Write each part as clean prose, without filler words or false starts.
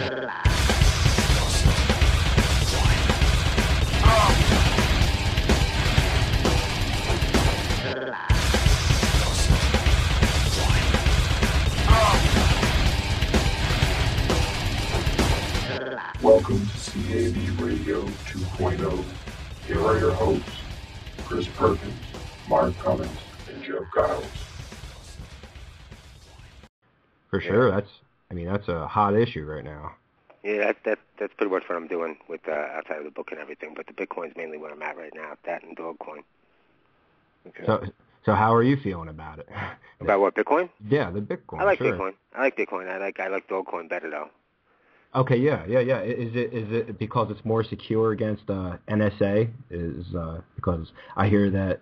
Welcome to CAB Radio 2.0. Here are your hosts, Chris Perkins, Mark Cummins, and Jeff Giles. For sure, that's a hot issue right now. Yeah, that's pretty much what I'm doing with outside of the book and everything. But the Bitcoin's mainly where I'm at right now. That and Dogecoin. Okay. So how are you feeling about it? About what, Bitcoin? Yeah, the Bitcoin. I like sure. Bitcoin. I like Bitcoin. I like Dogecoin better though. Okay, yeah. Is it because it's more secure against NSA? Because I hear that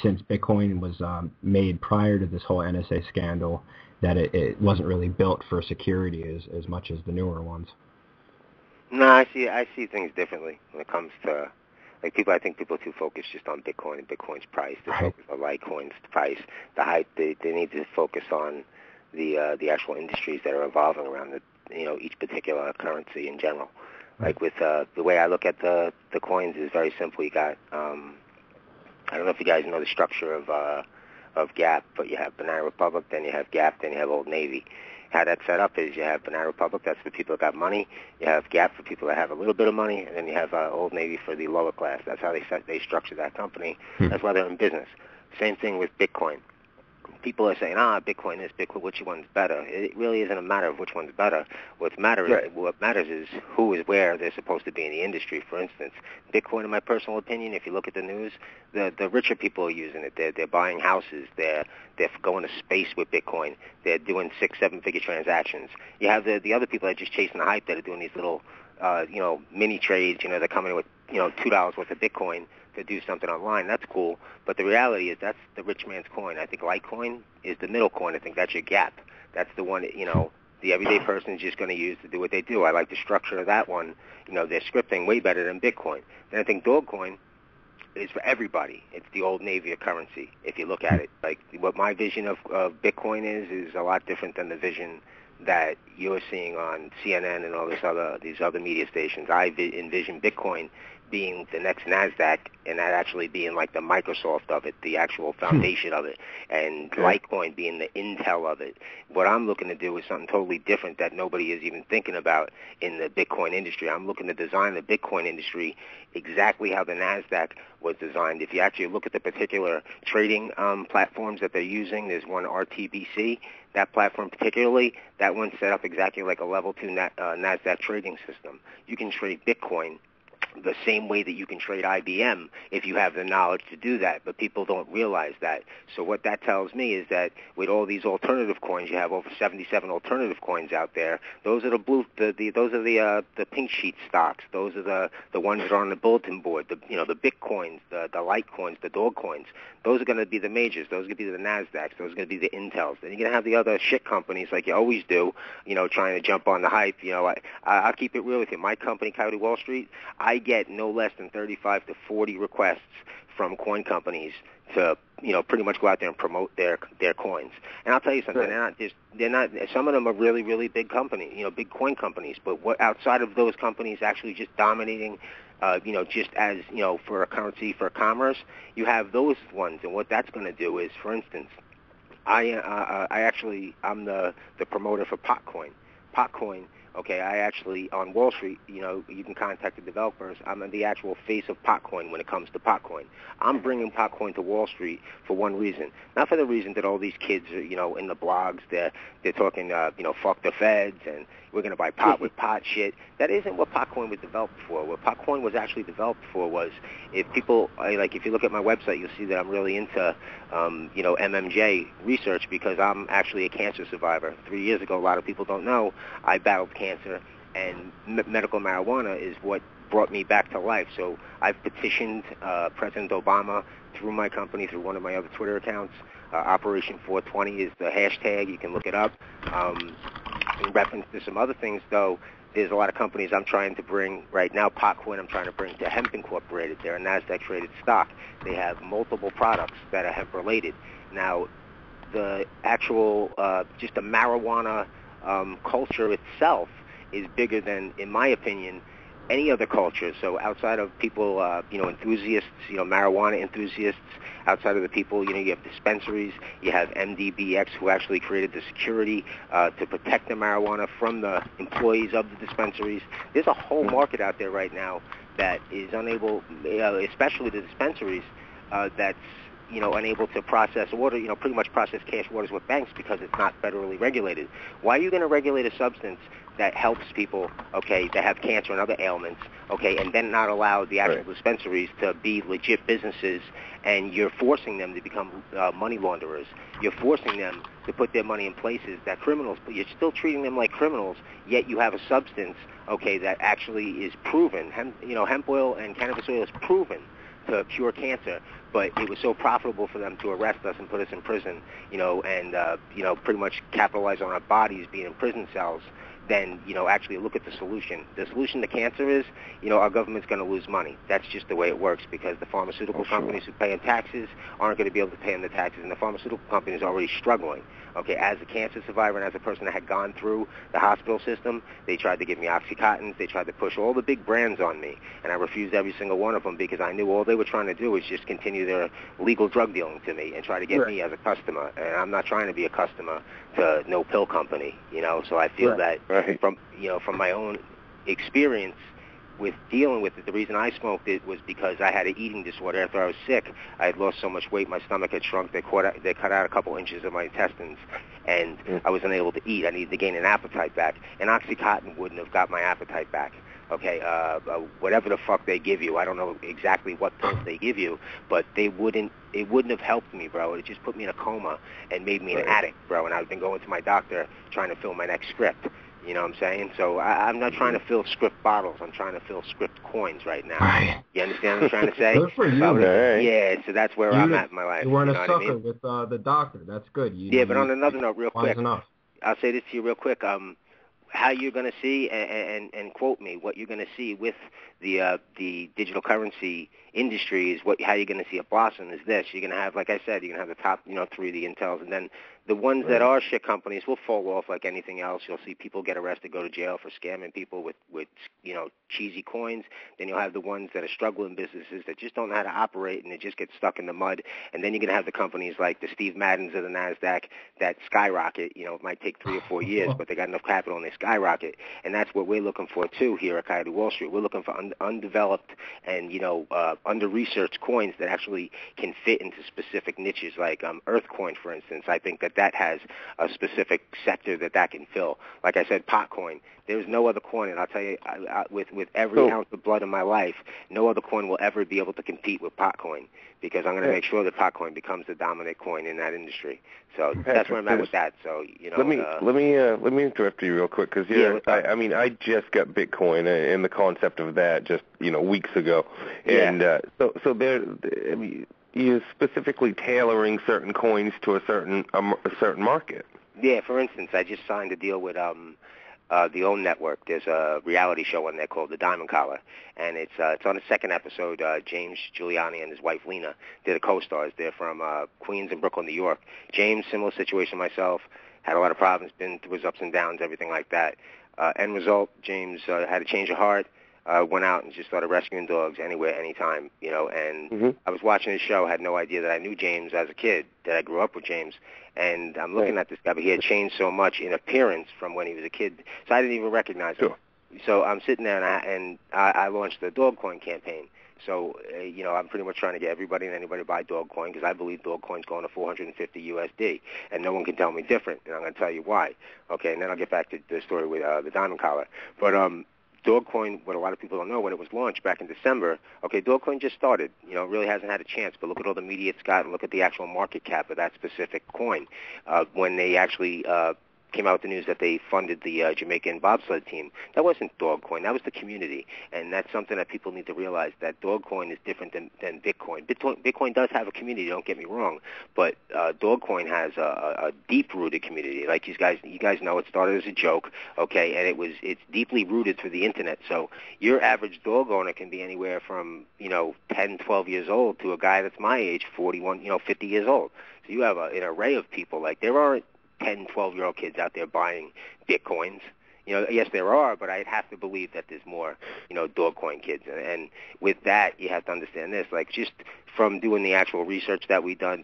since Bitcoin was made prior to this whole NSA scandal, that it wasn't really built for security as much as the newer ones. No, I see things differently when it comes to like people. I think people are too focused just on Bitcoin and Bitcoin's price. They focus on Litecoin's price, the hype. They need to focus on the actual industries that are evolving around each particular currency in general. Like with the way I look at the coins is very simple. You got I don't know if you guys know the structure of Gap, but you have Banana Republic, then you have Gap, then you have Old Navy. How that's set up is you have Banana Republic, that's for people that got money. You have Gap for people that have a little bit of money, and then you have Old Navy for the lower class. That's how they structure that company. That's why they're in business. Same thing with Bitcoin. People are saying, Bitcoin is Bitcoin, which one's better? It really isn't a matter of which one's better. What matters is who is where they're supposed to be in the industry. For instance, Bitcoin, in my personal opinion, if you look at the news, the richer people are using it. They're buying houses. They're going to space with Bitcoin. They're doing 6-7-figure transactions. You have the other people that are just chasing the hype that are doing these little mini trades. They're coming in with $2 worth of Bitcoin to do something online. That's cool, but the reality is that's the rich man's coin. I think Litecoin is the middle coin. I think that's your Gap. That's the one that, the everyday person is just going to use to do what they do. I like the structure of that one. They're scripting way better than Bitcoin. Then I think Dogecoin is for everybody. It's the Old Navy of currency, if you look at it. Like, what my vision of Bitcoin is a lot different than the vision that you're seeing on CNN and all these other media stations. I envision Bitcoin being the next NASDAQ, and that actually being like the Microsoft of it, the actual foundation of it, and Litecoin being the Intel of it. What I'm looking to do is something totally different that nobody is even thinking about in the Bitcoin industry. I'm looking to design the Bitcoin industry exactly how the NASDAQ was designed. If you actually look at the particular trading platforms that they're using, there's one RTBC. That platform particularly, that one's set up exactly like a level 2 NASDAQ trading system. You can trade Bitcoin the same way that you can trade IBM if you have the knowledge to do that, but people don't realize that. So what that tells me is that with all these alternative coins, you have over 77 alternative coins out there. Those are the pink sheet stocks. Those are the ones that are on the bulletin board. The Bitcoins, the Litecoins, the Dogecoins. Those are going to be the majors. Those are going to be the NASDAQs. Those are going to be the Intels. Then you're going to have the other shit companies like you always do, trying to jump on the hype. I'll keep it real with you. My company, Coyote Wall Street, I get no less than 35 to 40 requests from coin companies to pretty much go out there and promote their coins. And I'll tell you something, they're not some of them are really, really big companies, big coin companies, but what outside of those companies actually just dominating just as, for a currency, for commerce, you have those ones. And what that's going to do is, for instance, I'm the promoter for Potcoin. Potcoin, okay, I actually, on Wall Street, you can contact the developers. I'm the actual face of Potcoin when it comes to Potcoin. I'm bringing Potcoin to Wall Street for one reason. Not for the reason that all these kids are, in the blogs, they're talking, fuck the feds and we're going to buy pot with pot shit. That isn't what Potcoin was developed for. What Potcoin was actually developed for was, if you look at my website, you'll see that I'm really into, MMJ research, because I'm actually a cancer survivor. 3 years ago, a lot of people don't know, I battled cancer, and medical marijuana is what brought me back to life. So I've petitioned President Obama through my company, through one of my other Twitter accounts. Operation 420 is the hashtag. You can look it up. In reference to some other things, though, there's a lot of companies I'm trying to bring right now. Potcoin I'm trying to bring to Hemp Incorporated. They're a NASDAQ-traded stock. They have multiple products that are hemp-related. Now, the actual, just the marijuana culture itself is bigger than, in my opinion, any other culture. So outside of people, enthusiasts, marijuana enthusiasts, outside of the people, you have dispensaries, you have MDBX who actually created the security to protect the marijuana from the employees of the dispensaries. There's a whole market out there right now that is unable, especially the dispensaries, that's unable to process water, pretty much process cash waters with banks because it's not federally regulated. Why are you going to regulate a substance that helps people, that have cancer and other ailments, and then not allow the actual dispensaries to be legit businesses, and you're forcing them to become money launderers. You're forcing them to put their money in places that criminals, but you're still treating them like criminals, yet you have a substance, that actually is proven. Hemp oil and cannabis oil is proven to cure cancer, but it was so profitable for them to arrest us and put us in prison, and pretty much capitalize on our bodies being in prison cells, then, actually look at the solution. The solution to cancer is, our government's going to lose money. That's just the way it works because the pharmaceutical companies who pay in taxes aren't going to be able to pay in the taxes, and the pharmaceutical companies are already struggling. As a cancer survivor and as a person that had gone through the hospital system, they tried to give me Oxycontins. They tried to push all the big brands on me, and I refused every single one of them because I knew all they were trying to do was just continue their legal drug dealing to me and try to get me as a customer. And I'm not trying to be a customer to no pill company, So I feel that from my own experience with dealing with it, the reason I smoked it was because I had an eating disorder. After I was sick, I had lost so much weight, my stomach had shrunk. They cut out a couple inches of my intestines, and I was unable to eat. I needed to gain an appetite back, and Oxycontin wouldn't have got my appetite back. Whatever the fuck they give you, I don't know exactly what pills they give you, but it wouldn't have helped me, bro. It just put me in a coma and made me an addict, bro, and I've been going to my doctor trying to fill my next script. You know what I'm saying? So I'm not trying to fill script bottles. I'm trying to fill script coins right now. Right. You understand what I'm trying to say? Good for you. Yeah, so that's where I'm at in my life. You weren't a I sucker mean? with the doctor. That's good. But on another note, real quick, enough. I'll say this to you real quick. How you're going to see, and quote me, what you're going to see with the digital currency industry is how you're going to see it blossom is this. You're going to have, like I said, you're going to have the top, 3, the Intels, and then the ones that are shit companies will fall off like anything else. You'll see people get arrested, go to jail for scamming people with cheesy coins. Then you'll have the ones that are struggling businesses that just don't know how to operate and they just get stuck in the mud. And then you're going to have the companies like the Steve Maddens of the NASDAQ that skyrocket. It might take 3 or 4 years, but they got enough capital and they skyrocket. And that's what we're looking for, too, here at Coyote Wall Street. We're looking for undeveloped and, under-researched coins that actually can fit into specific niches like Earthcoin, for instance. I think that has a specific sector that can fill. Like I said, Potcoin. There's no other coin, and I'll tell you, with every ounce of blood in my life, no other coin will ever be able to compete with Potcoin because I'm going to make sure that Potcoin becomes the dominant coin in that industry. So that's where I'm at with that. So let me interrupt you real quick because I just got Bitcoin and the concept of that just weeks ago, and so there. You're specifically tailoring certain coins to a certain market. Yeah, for instance, I just signed a deal with the OWN Network. There's a reality show on there called The Diamond Collar, and it's on the second episode. James Giuliani and his wife Lena, they're the co-stars. They're from Queens and Brooklyn, New York. James, similar situation myself, had a lot of problems, been through his ups and downs, everything like that. End result, James had a change of heart. Went out and just started rescuing dogs anywhere, anytime, and I was watching his show, had no idea that I knew James as a kid, that I grew up with James, and I'm looking at this guy, but he had changed so much in appearance from when he was a kid, so I didn't even recognize him. So I'm sitting there, and I launched the Dogcoin campaign. So, I'm pretty much trying to get everybody and anybody to buy Dogcoin because I believe Dogcoin's going to 450 USD, and no one can tell me different, and I'm going to tell you why. Okay, and then I'll get back to the story with the Diamond Collar. But Dogcoin, what a lot of people don't know, when it was launched back in December, Dogcoin just started. It really hasn't had a chance, but look at all the media it's got and look at the actual market cap of that specific coin. When they actually came out with the news that they funded the Jamaican bobsled team, that wasn't Dogcoin. That was the community, and that's something that people need to realize, that Dogcoin is different than Bitcoin. Bitcoin does have a community, don't get me wrong, but Dogcoin has a deep-rooted community. Like you guys know, it started as a joke, okay, and it's deeply rooted through the internet. So your average dog owner can be anywhere from 10, 12 years old to a guy that's my age, 41, 50 years old. So you have an array of people. Like there aren't 10, 12-year-old kids out there buying Bitcoins. Yes, there are, but I'd have to believe that there's more, Dogecoin kids. And with that, you have to understand this. Like, just from doing the actual research that we've done,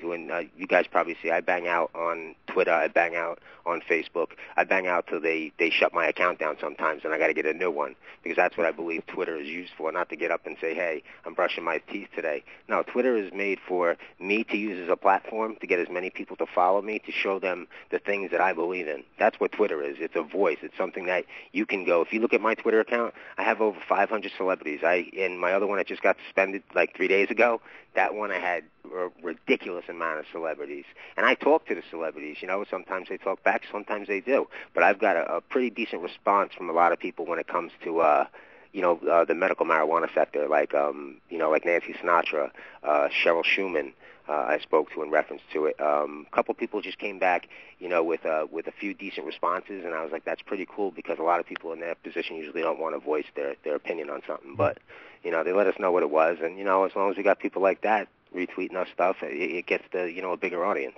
you guys probably see, I bang out on Twitter, I bang out on Facebook, I bang out till they shut my account down sometimes, and I got to get a new one, because that's what I believe Twitter is used for, not to get up and say, hey, I'm brushing my teeth today. No, Twitter is made for me to use as a platform to get as many people to follow me, to show them the things that I believe in. That's what Twitter is. It's a voice. It's something that you can go. If you look at my Twitter account, I have over 500 celebrities. And my other one that just got suspended like 3 days ago, that one I had a ridiculous amount of celebrities. And I talk to the celebrities. Sometimes they talk back, sometimes they do. But I've got a pretty decent response from a lot of people when it comes to the medical marijuana sector, like Nancy Sinatra, Cheryl Schumann, I spoke to in reference to it. A couple people just came back, with a few decent responses, and I was like, that's pretty cool, because a lot of people in that position usually don't want to voice their opinion on something. But, they let us know what it was, and, as long as we got people like that retweeting our stuff, it gets the, a bigger audience.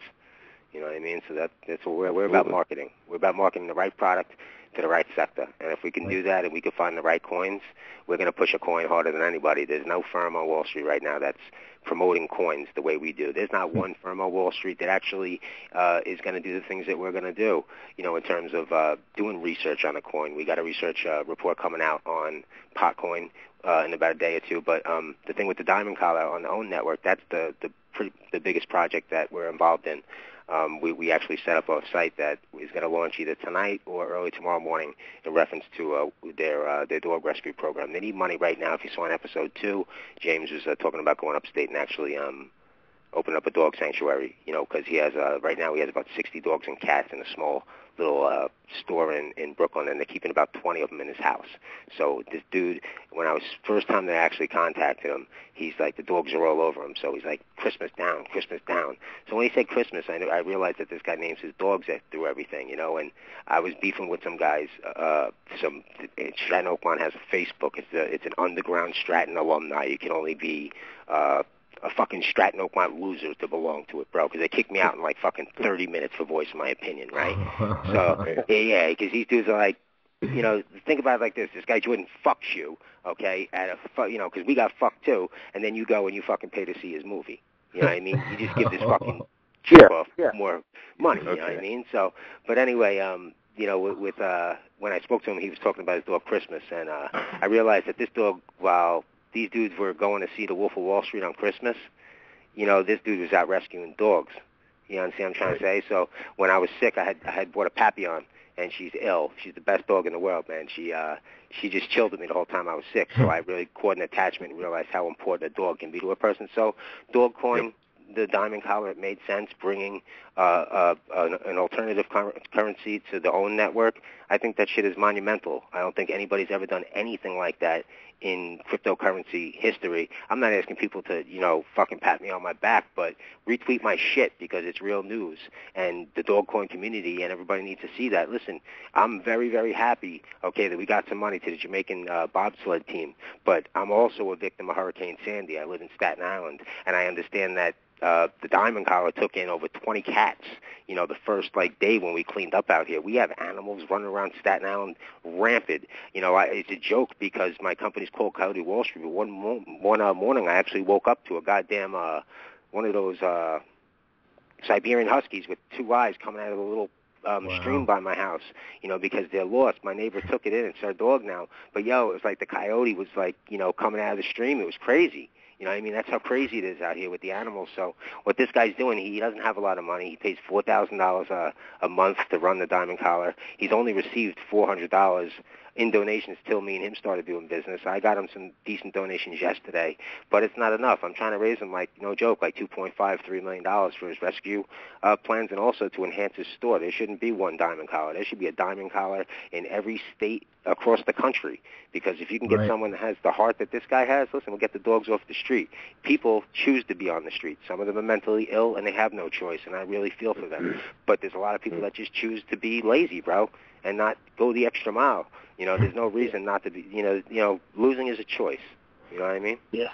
You know what I mean? So that's what we're about marketing. We're about marketing the right product to the right sector. And if we can do that and we can find the right coins, we're going to push a coin harder than anybody. There's no firm on Wall Street right now that's promoting coins the way we do. There's not one firm on Wall Street that actually is going to do the things that we're going to do, in terms of doing research on a coin. We got a research report coming out on Potcoin in about a day or two. But the thing with the Diamond Collar on the OWN network, that's the biggest project that we're involved in. We actually set up a site that is going to launch either tonight or early tomorrow morning in reference to their dog rescue program. They need money right now. If you saw in episode 2, James was talking about going upstate and actually open up a dog sanctuary, because he has right now he has about 60 dogs and cats in a small little store in Brooklyn, and they're keeping about 20 of them in his house. So this dude, when I was first time that I actually contacted him, he's like, the dogs are all over him. So he's like, Christmas down, Christmas down. So when he said Christmas, I realized that this guy names his dogs through everything, and I was beefing with some guys. Stratton Oakmont has a Facebook. It's an underground Stratton alumni. You can only be a fucking Stratton Oakmont loser to belong to it, bro, because they kicked me out in like fucking 30 minutes for voicing my opinion, right? So, yeah, because these dudes are like, think about it like this. This guy Jordan fucks you, okay, because we got fucked too, and then you go and you fucking pay to see his movie. You know what I mean? You just give this fucking jerk off more money, you know what I mean? So, but anyway, with when I spoke to him, he was talking about his dog Christmas, and I realized that this dog, while these dudes were going to see The Wolf of Wall Street on Christmas, this dude was out rescuing dogs. You understand what I'm trying to say? So when I was sick, I had bought a Papillon, and she's ill. She's the best dog in the world, man. She just chilled with me the whole time I was sick. So I really caught an attachment and realized how important a dog can be to a person. So Dogecoin, the Diamond Collar, it made sense bringing an alternative currency to the OWN network. I think that shit is monumental. I don't think anybody's ever done anything like that in cryptocurrency history. I'm not asking people to, fucking pat me on my back, but retweet my shit because it's real news. And the Dogecoin community and everybody needs to see that. Listen, I'm very, very happy, okay, that we got some money to the Jamaican bobsled team, but I'm also a victim of Hurricane Sandy. I live in Staten Island, and I understand that the Diamond Collar took in over 20 cats, the first day when we cleaned up out here. We have animals running around Staten Island rampant. It's a joke because my company's called Coyote Wall Street, but one morning I actually woke up to a goddamn one of those Siberian Huskies with 2 eyes coming out of a little stream by my house, because they're lost. My neighbor took it in. It's our dog now. But, it was like the coyote was coming out of the stream. It was crazy. You know what I mean? That's how crazy it is out here with the animals. So what this guy's doing, he doesn't have a lot of money. He pays $4,000 a month to run the Diamond Collar. He's only received $400 in donations till me and him started doing business. I got him some decent donations yesterday, but it's not enough. I'm trying to raise him, no joke, $2.5-3 million for his rescue plans, and also to enhance his store. There shouldn't be one Diamond Collar. There should be a Diamond Collar in every state across the country, because if you can get someone that has the heart that this guy has, listen, we'll get the dogs off the street. People choose to be on the street. Some of them are mentally ill, and they have no choice, and I really feel for them. But there's a lot of people that just choose to be lazy, bro, and not go the extra mile. There's no reason not to be, losing is a choice. You know what I mean? Yes.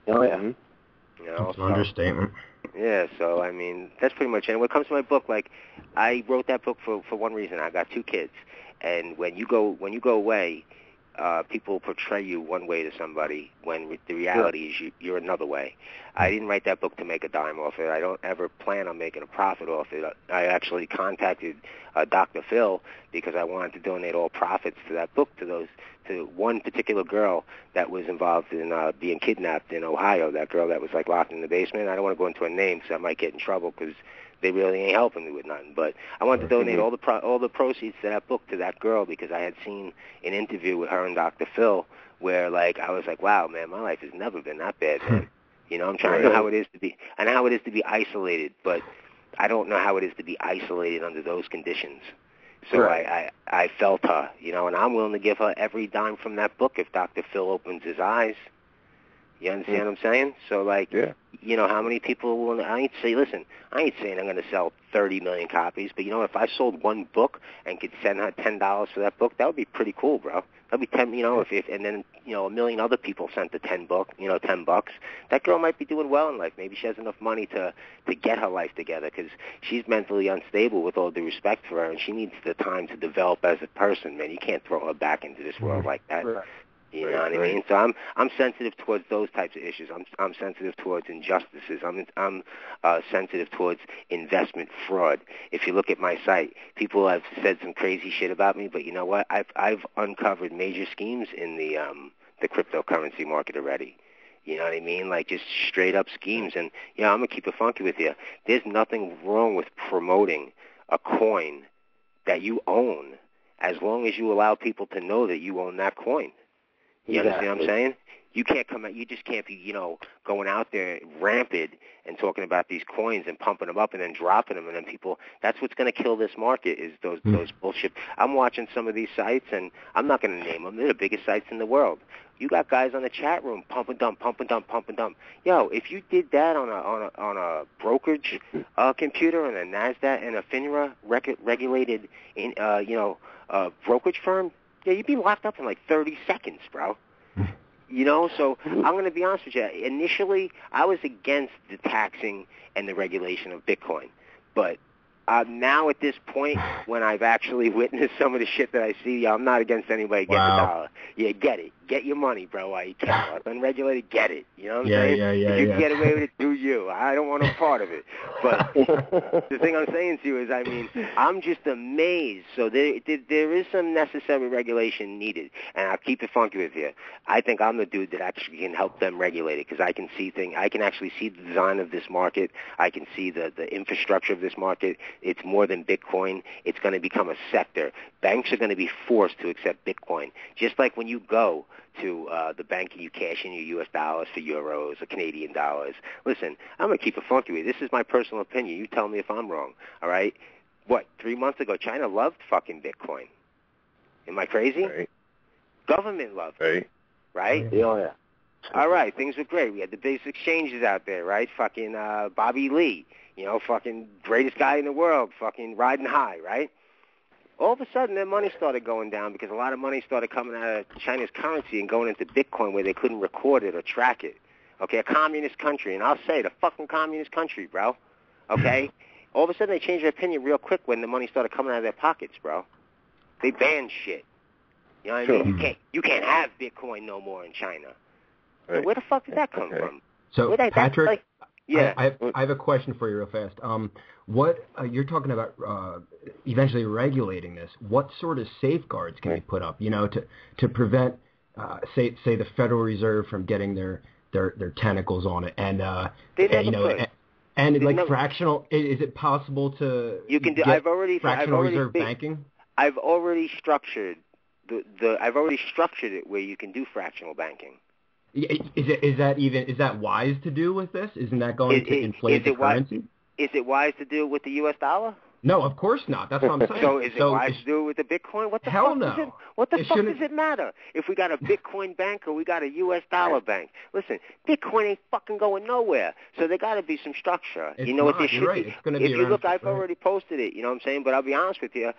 Oh, yeah. That's an understatement. Yeah, so, that's pretty much it. And when it comes to my book, I wrote that book for one reason. I got 2 kids. And when you go away, people portray you one way to somebody when the reality is you're another way. I didn't write that book to make a dime off it. I don't ever plan on making a profit off it. I actually contacted Dr. Phil because I wanted to donate all profits to that book to one particular girl that was involved in being kidnapped in Ohio, that girl that was like locked in the basement. I don't want to go into her name because I might get in trouble because they really ain't helping me with nothing. But I wanted to donate all the proceeds to that book to that girl because I had seen an interview with her and Dr. Phil where like I was like, wow, man, my life has never been that bad, man. You know, I'm trying to know how it is to be and how it is to be isolated, but I don't know how it is to be isolated under those conditions. So I felt her, you know, and I'm willing to give her every dime from that book if Dr. Phil opens his eyes. You understand what I'm saying? So, like, you know, how many people will... I ain't saying I'm going to sell 30 million copies, but, you know, if I sold one book and could send her $10 for that book, that would be pretty cool, bro. That'd be 10, you know, and then, you know, a million other people sent the $10, that girl might be doing well in life. Maybe she has enough money to get her life together because she's mentally unstable, with all due respect for her, and she needs the time to develop as a person, man. You can't throw her back into this world like that. You know what I mean? So I'm sensitive towards those types of issues. I'm sensitive towards injustices. I'm sensitive towards investment fraud. If you look at my site, people have said some crazy shit about me, but you know what? I've uncovered major schemes in the cryptocurrency market already. You know what I mean? Like just straight up schemes. And you know, I'm gonna keep it funky with you. There's nothing wrong with promoting a coin that you own, as long as you allow people to know that you own that coin. You understand what I'm saying? You can't come out. You just can't be, you know, going out there rampant and talking about these coins and pumping them up and then dropping them, and then people. That's what's going to kill this market is those bullshit. I'm watching some of these sites, and I'm not going to name them. They're the biggest sites in the world. You got guys on the chat room pump and dump, pump and dump, pump and dump. Yo, if you did that on a brokerage computer and a NASDAQ and a FINRA regulated brokerage firm. Yeah, you'd be locked up in like 30 seconds, bro. You know, so I'm going to be honest with you. Initially, I was against the taxing and the regulation of Bitcoin. But now at this point, when I've actually witnessed some of the shit that I see, I'm not against anybody getting a dollar. Yeah, get it. Get your money, bro, while you can. It's unregulated, get it. You know what I'm saying? If you can get away with it, do you. I don't want no part of it. But the thing I'm saying to you is, I mean, I'm just amazed. So there is some necessary regulation needed. And I'll keep it funky with you. I think I'm the dude that actually can help them regulate it because I can see things. I can actually see the design of this market. I can see the infrastructure of this market. It's more than Bitcoin. It's going to become a sector. Banks are going to be forced to accept Bitcoin. Just like when you go to the bank and you cash in your U.S. dollars for euros or Canadian dollars. Listen, I'm going to keep it funky with you. This is my personal opinion. You tell me if I'm wrong, all right? 3 months ago, China loved fucking Bitcoin. Am I crazy? Right. Government loved it, right? Yeah. All right, things were great. We had the biggest exchanges out there, right? Fucking Bobby Lee, you know, fucking greatest guy in the world, fucking riding high, right? All of a sudden, their money started going down because a lot of money started coming out of China's currency and going into Bitcoin where they couldn't record it or track it. Okay, a communist country, and I'll say the fucking communist country, bro. Okay? All of a sudden, they changed their opinion real quick when the money started coming out of their pockets, bro. They banned shit. You know what I mean? You can't have Bitcoin no more in China. Right. So where the fuck did that come from? So, Patrick, yeah. I have a question for you real fast. What you're talking about eventually regulating this? What sort of safeguards can be put up, you know, to prevent, say the Federal Reserve from getting their tentacles on it, and you know, and like fractional? Is it possible to get fractional reserve banking? I've already structured I've already structured it where you can do fractional banking. Is that wise to do with this? Isn't that going to inflate the currency? Is it wise to do it with the U.S. dollar? No, of course not. That's what I'm saying. So is it wise to do it with the Bitcoin? What the hell fuck no. What the fuck does it matter if we got a Bitcoin bank or we got a U.S. dollar bank? Listen, Bitcoin ain't fucking going nowhere. So there got to be some structure. It's you know what there should right. be? It's gonna if be you look, I've right. already posted it. You know what I'm saying? But I'll be honest with you.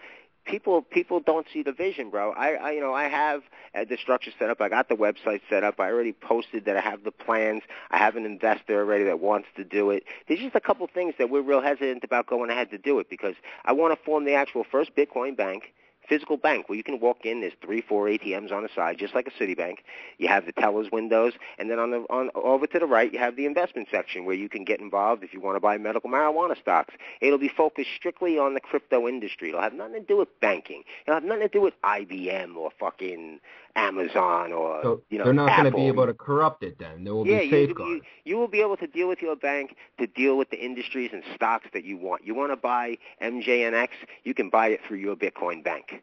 People don't see the vision, bro. I have the structure set up. I got the website set up. I already posted that I have the plans. I have an investor already that wants to do it. There's just a couple things that we're real hesitant about going ahead to do it because I want to form the actual first Bitcoin bank physical bank where you can walk in. There's 3-4 ATMs on the side, just like a Citibank. You have the teller's windows, and then on over to the right, you have the investment section where you can get involved if you want to buy medical marijuana stocks. It'll be focused strictly on the crypto industry. It'll have nothing to do with banking. It'll have nothing to do with IBM or fucking Amazon or, so you know, they're not going to be Apple. able to corrupt it then. There will be safeguards. You will be able to deal with your bank to deal with the industries and stocks that you want. You want to buy MJNX, you can buy it through your Bitcoin bank.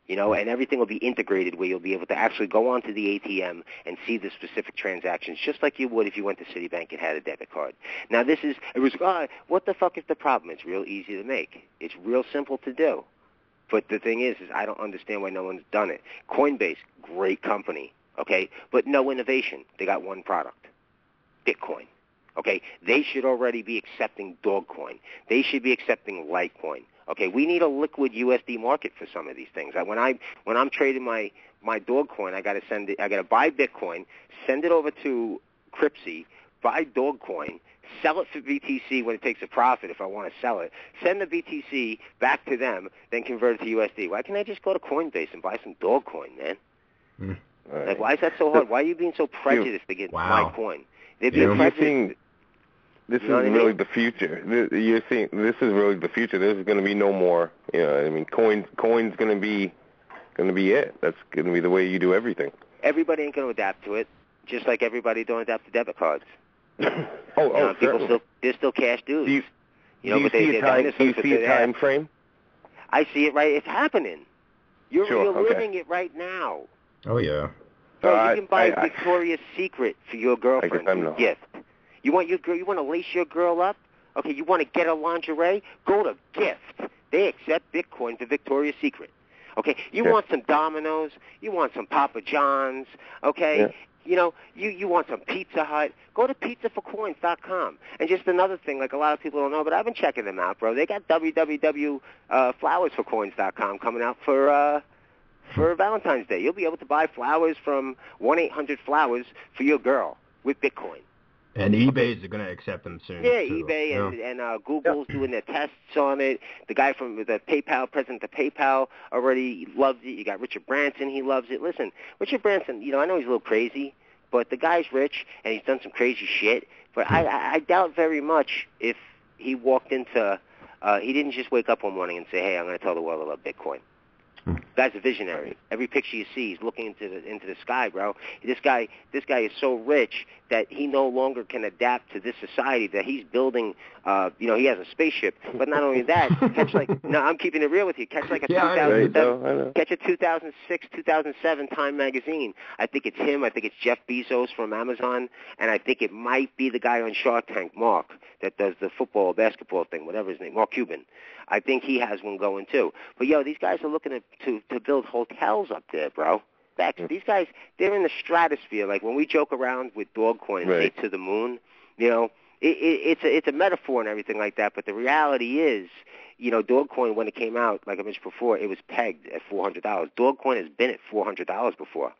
You know, and everything will be integrated where you'll be able to actually go onto the ATM and see the specific transactions, just like you would if you went to Citibank and had a debit card. Now, what the fuck is the problem? It's real easy to make. It's real simple to do. But the thing is I don't understand why no one's done it. Coinbase, great company, okay, but no innovation. They got one product, Bitcoin. Okay, they should already be accepting Dogecoin. They should be accepting Litecoin. Okay, we need a liquid USD market for some of these things. When I'm trading my Dogecoin, I got to buy Bitcoin, send it over to Cryptsy, buy Dogecoin, sell it for BTC when it takes a profit if I want to sell it, send the BTC back to them, then convert it to USD. Why can't I just go to Coinbase and buy some Dogecoin, man? Right. Like, why is that so hard? Why are you being so prejudiced against my coin? They're being prejudiced. This is really the future. You're seeing this is really the future. There's going to be no more. You know, I mean, coin's going to be it. That's going to be the way you do everything. Everybody ain't going to adapt to it, just like everybody don't adapt to debit cards. People there's still cash dues. Do you see a time frame? I see it right. It's happening. You're living it right now. Oh yeah. Bro, you can buy Victoria's Secret for your girlfriend as a gift. You want to lace your girl up? Okay, you want to get her lingerie? Go to Gift. They accept Bitcoin for Victoria's Secret. Okay, you want some Domino's? You want some Papa John's? Okay, you know, you want some Pizza Hut? Go to pizzaforcoins.com. And just another thing, like a lot of people don't know, but I've been checking them out, bro. They got www.flowersforcoins.com coming out for Valentine's Day. You'll be able to buy flowers from 1-800-Flowers for your girl with Bitcoin. And eBay's going to accept them soon. Yeah, too. eBay and Google's doing their tests on it. The guy from the PayPal, president of PayPal, already loves it. You got Richard Branson, he loves it. Listen, Richard Branson, you know, I know he's a little crazy, but the guy's rich and he's done some crazy shit. But I doubt very much if he walked into, he didn't just wake up one morning and say, hey, I'm going to tell the world about Bitcoin. Guy's a visionary. Every picture you see, he's looking into the sky, bro. This guy is so rich that he no longer can adapt to this society that he's building. You know, he has a spaceship, but not only that, I'm keeping it real with you. Catch like a 2006, 2007 Time magazine. I think it's him. I think it's Jeff Bezos from Amazon, and I think it might be the guy on Shark Tank, Mark, that does the football, basketball thing, whatever his name, Mark Cuban. I think he has one going too. But these guys are looking to build hotels up there, bro. These guys, they're in the stratosphere. Like when we joke around with Dogecoin and say to the moon, you know, it's a metaphor and everything like that. But the reality is, you know, Dogecoin when it came out, like I mentioned before, it was pegged at $400. Dogecoin has been at $400 before.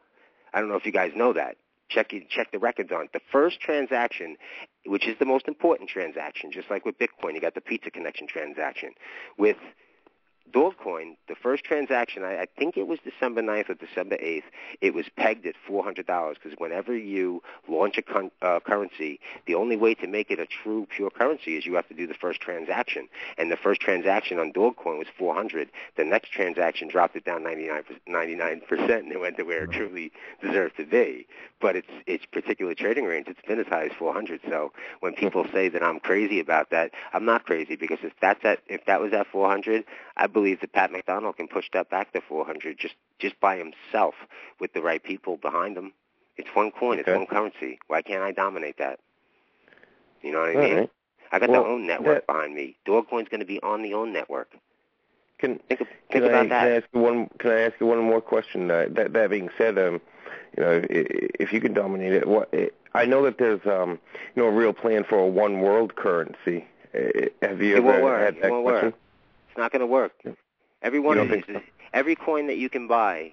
I don't know if you guys know that. Check the records on it. The first transaction, which is the most important transaction, just like with Bitcoin, you got the pizza connection transaction. With Dogecoin, the first transaction, I think it was December 9th or December 8th, it was pegged at $400 because whenever you launch a currency, the only way to make it a true, pure currency is you have to do the first transaction. And the first transaction on Dogecoin was $400. The next transaction dropped it down 99%, and it went to where it truly deserved to be. But its particular trading range, it's been as high as $400. So when people say that I'm crazy about that, I'm not crazy because if that was at $400, I believe that Pat McDonnell can push that back to $400 just by himself with the right people behind him. It's one coin. It's one currency. Why can't I dominate that? You know what I mean? Right. I got the OWN network behind me. Dogecoin's going to be on the OWN network. Think about that. Can I ask you one more question? That being said, you know, if you can dominate it, I know that there's a real plan for a one world currency. Have you ever had that question? It's not going to work. Every coin that you can buy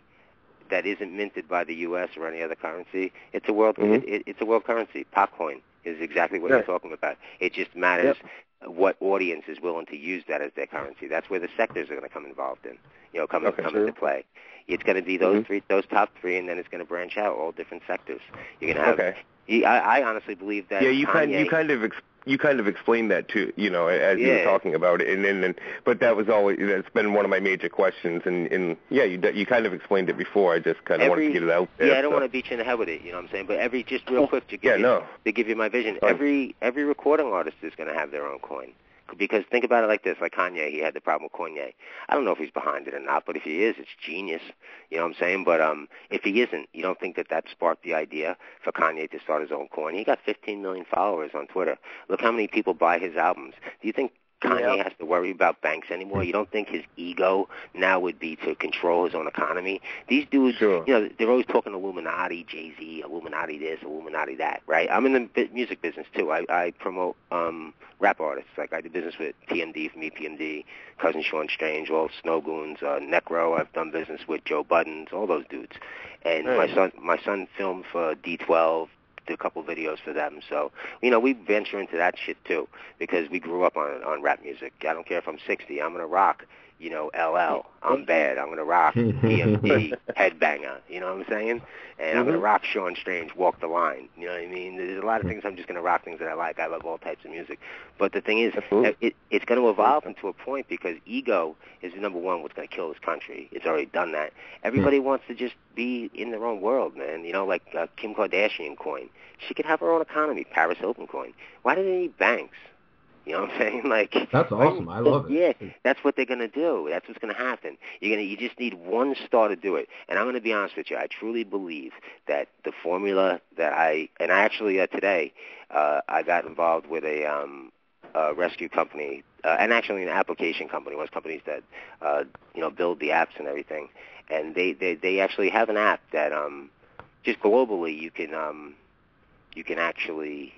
that isn't minted by the U.S. or any other currency, it's a world. It's a world currency. Popcoin. is exactly what you're talking about. It just matters what audience is willing to use that as their currency. That's where the sectors are going to come involved in, come into play. It's going to be those those top three, and then it's going to branch out all different sectors. You're going to have. I honestly believe that. Yeah, you kind of explained that too, as you were talking about it, and but that's been one of my major questions, and you kind of explained it before. I just kind of wanted to get it out there. Yeah, I don't want to beat you in the head with it. You know what I'm saying? But just real quick to give you my vision. Every recording artist is going to have their own coin. Because think about it like this, like Kanye, he had the problem with Kanye. I don't know if he's behind it or not, but if he is, it's genius. You know what I'm saying? But if he isn't, you don't think that sparked the idea for Kanye to start his own coin? He got 15 million followers on Twitter. Look how many people buy his albums. Do you think Kanye has to worry about banks anymore? You don't think his ego now would be to control his own economy? These dudes, they're always talking Illuminati, Jay-Z, Illuminati this, Illuminati that, right? I'm in the music business, too. I promote rap artists. Like I do business with TMD from EPMD, Cousin Sean Strange, all Snow Goons, Necro. I've done business with Joe Buttons, all those dudes. And my son filmed for D12, did a couple videos for them. So, we venture into that shit too because we grew up on rap music. I don't care if I'm 60. I'm going to rock, LL. I'm bad. I'm going to rock DMD, Headbanger. You know what I'm saying? And I'm going to rock Sean Strange, Walk the Line. You know what I mean? There's a lot of things I'm just going to rock things that I like. I love all types of music. But the thing is, it's going to evolve into a point because ego is number one what's going to kill this country. It's already done that. Everybody wants to just be in their own world, man. Like Kim Kardashian coin. She could have her own economy, Paris Hilton coin. Why do they need banks? You know what I'm saying? Like that's awesome. I love it. Yeah, that's what they're gonna do. That's what's gonna happen. You just need one star to do it. And I'm gonna be honest with you. I truly believe that the formula that I actually today I got involved with a rescue company and actually an application company. One of those companies that build the apps and everything. And they actually have an app that just globally you can actually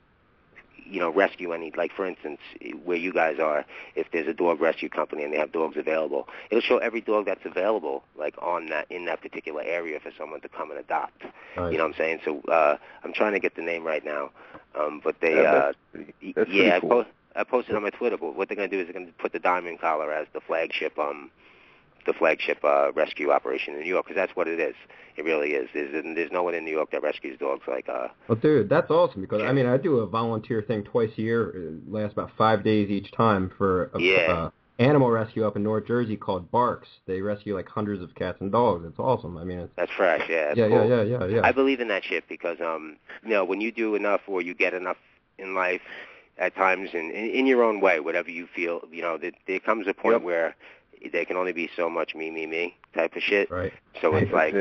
rescue any, like for instance, where you guys are, if there's a dog rescue company and they have dogs available, it'll show every dog that's available, like in that particular area for someone to come and adopt. Nice. You know what I'm saying? So I'm trying to get the name right now, but they, cool. I posted on my Twitter. But what they're going to do is they're going to put the Diamond Collar as the flagship rescue operation in New York, because that's what it is. It really is. There's no one in New York that rescues dogs like. Well, dude, that's awesome because I do a volunteer thing twice a year. It lasts about 5 days each time for a animal rescue up in North Jersey called Barks. They rescue like hundreds of cats and dogs. It's awesome. I mean, that's fresh. Yeah. That's cool. Yeah. I believe in that shit because when you do enough or you get enough in life, at times in your own way, whatever you feel, there comes a point where there can only be so much me type of shit. Right. So it's like,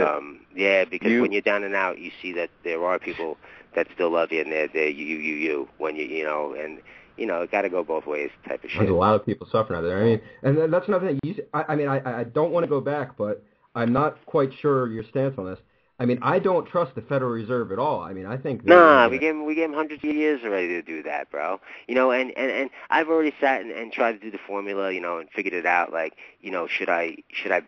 because when you're down and out, you see that there are people that still love you, and they're you when and it got to go both ways type of shit. There's a lot of people suffering out there. I mean, and that's another thing. I don't want to go back, but I'm not quite sure your stance on this. I mean, I don't trust the Federal Reserve at all. I mean, I think... we gave him hundreds of years already to do that, bro. And I've already sat and tried to do the formula, and figured it out, like, should I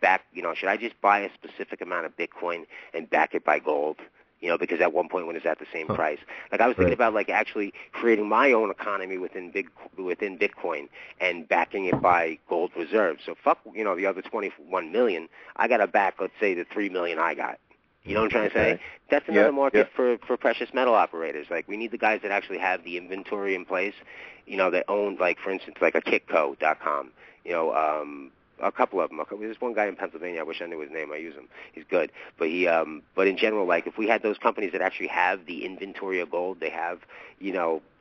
back, should I just buy a specific amount of Bitcoin and back it by gold? Because at one point when it's at the same price. Like, I was thinking about, like, actually creating my own economy within Bitcoin and backing it by gold reserves. So fuck, the other 21 million, I got to back, let's say, the 3 million I got. You know what I'm trying to say? That's another market for precious metal operators. Like, we need the guys that actually have the inventory in place, that own, like, for instance, like a Kitco.com, a couple of them. There's one guy in Pennsylvania, I wish I knew his name, I use him. He's good. But but in general, like, if we had those companies that actually have the inventory of gold, they have,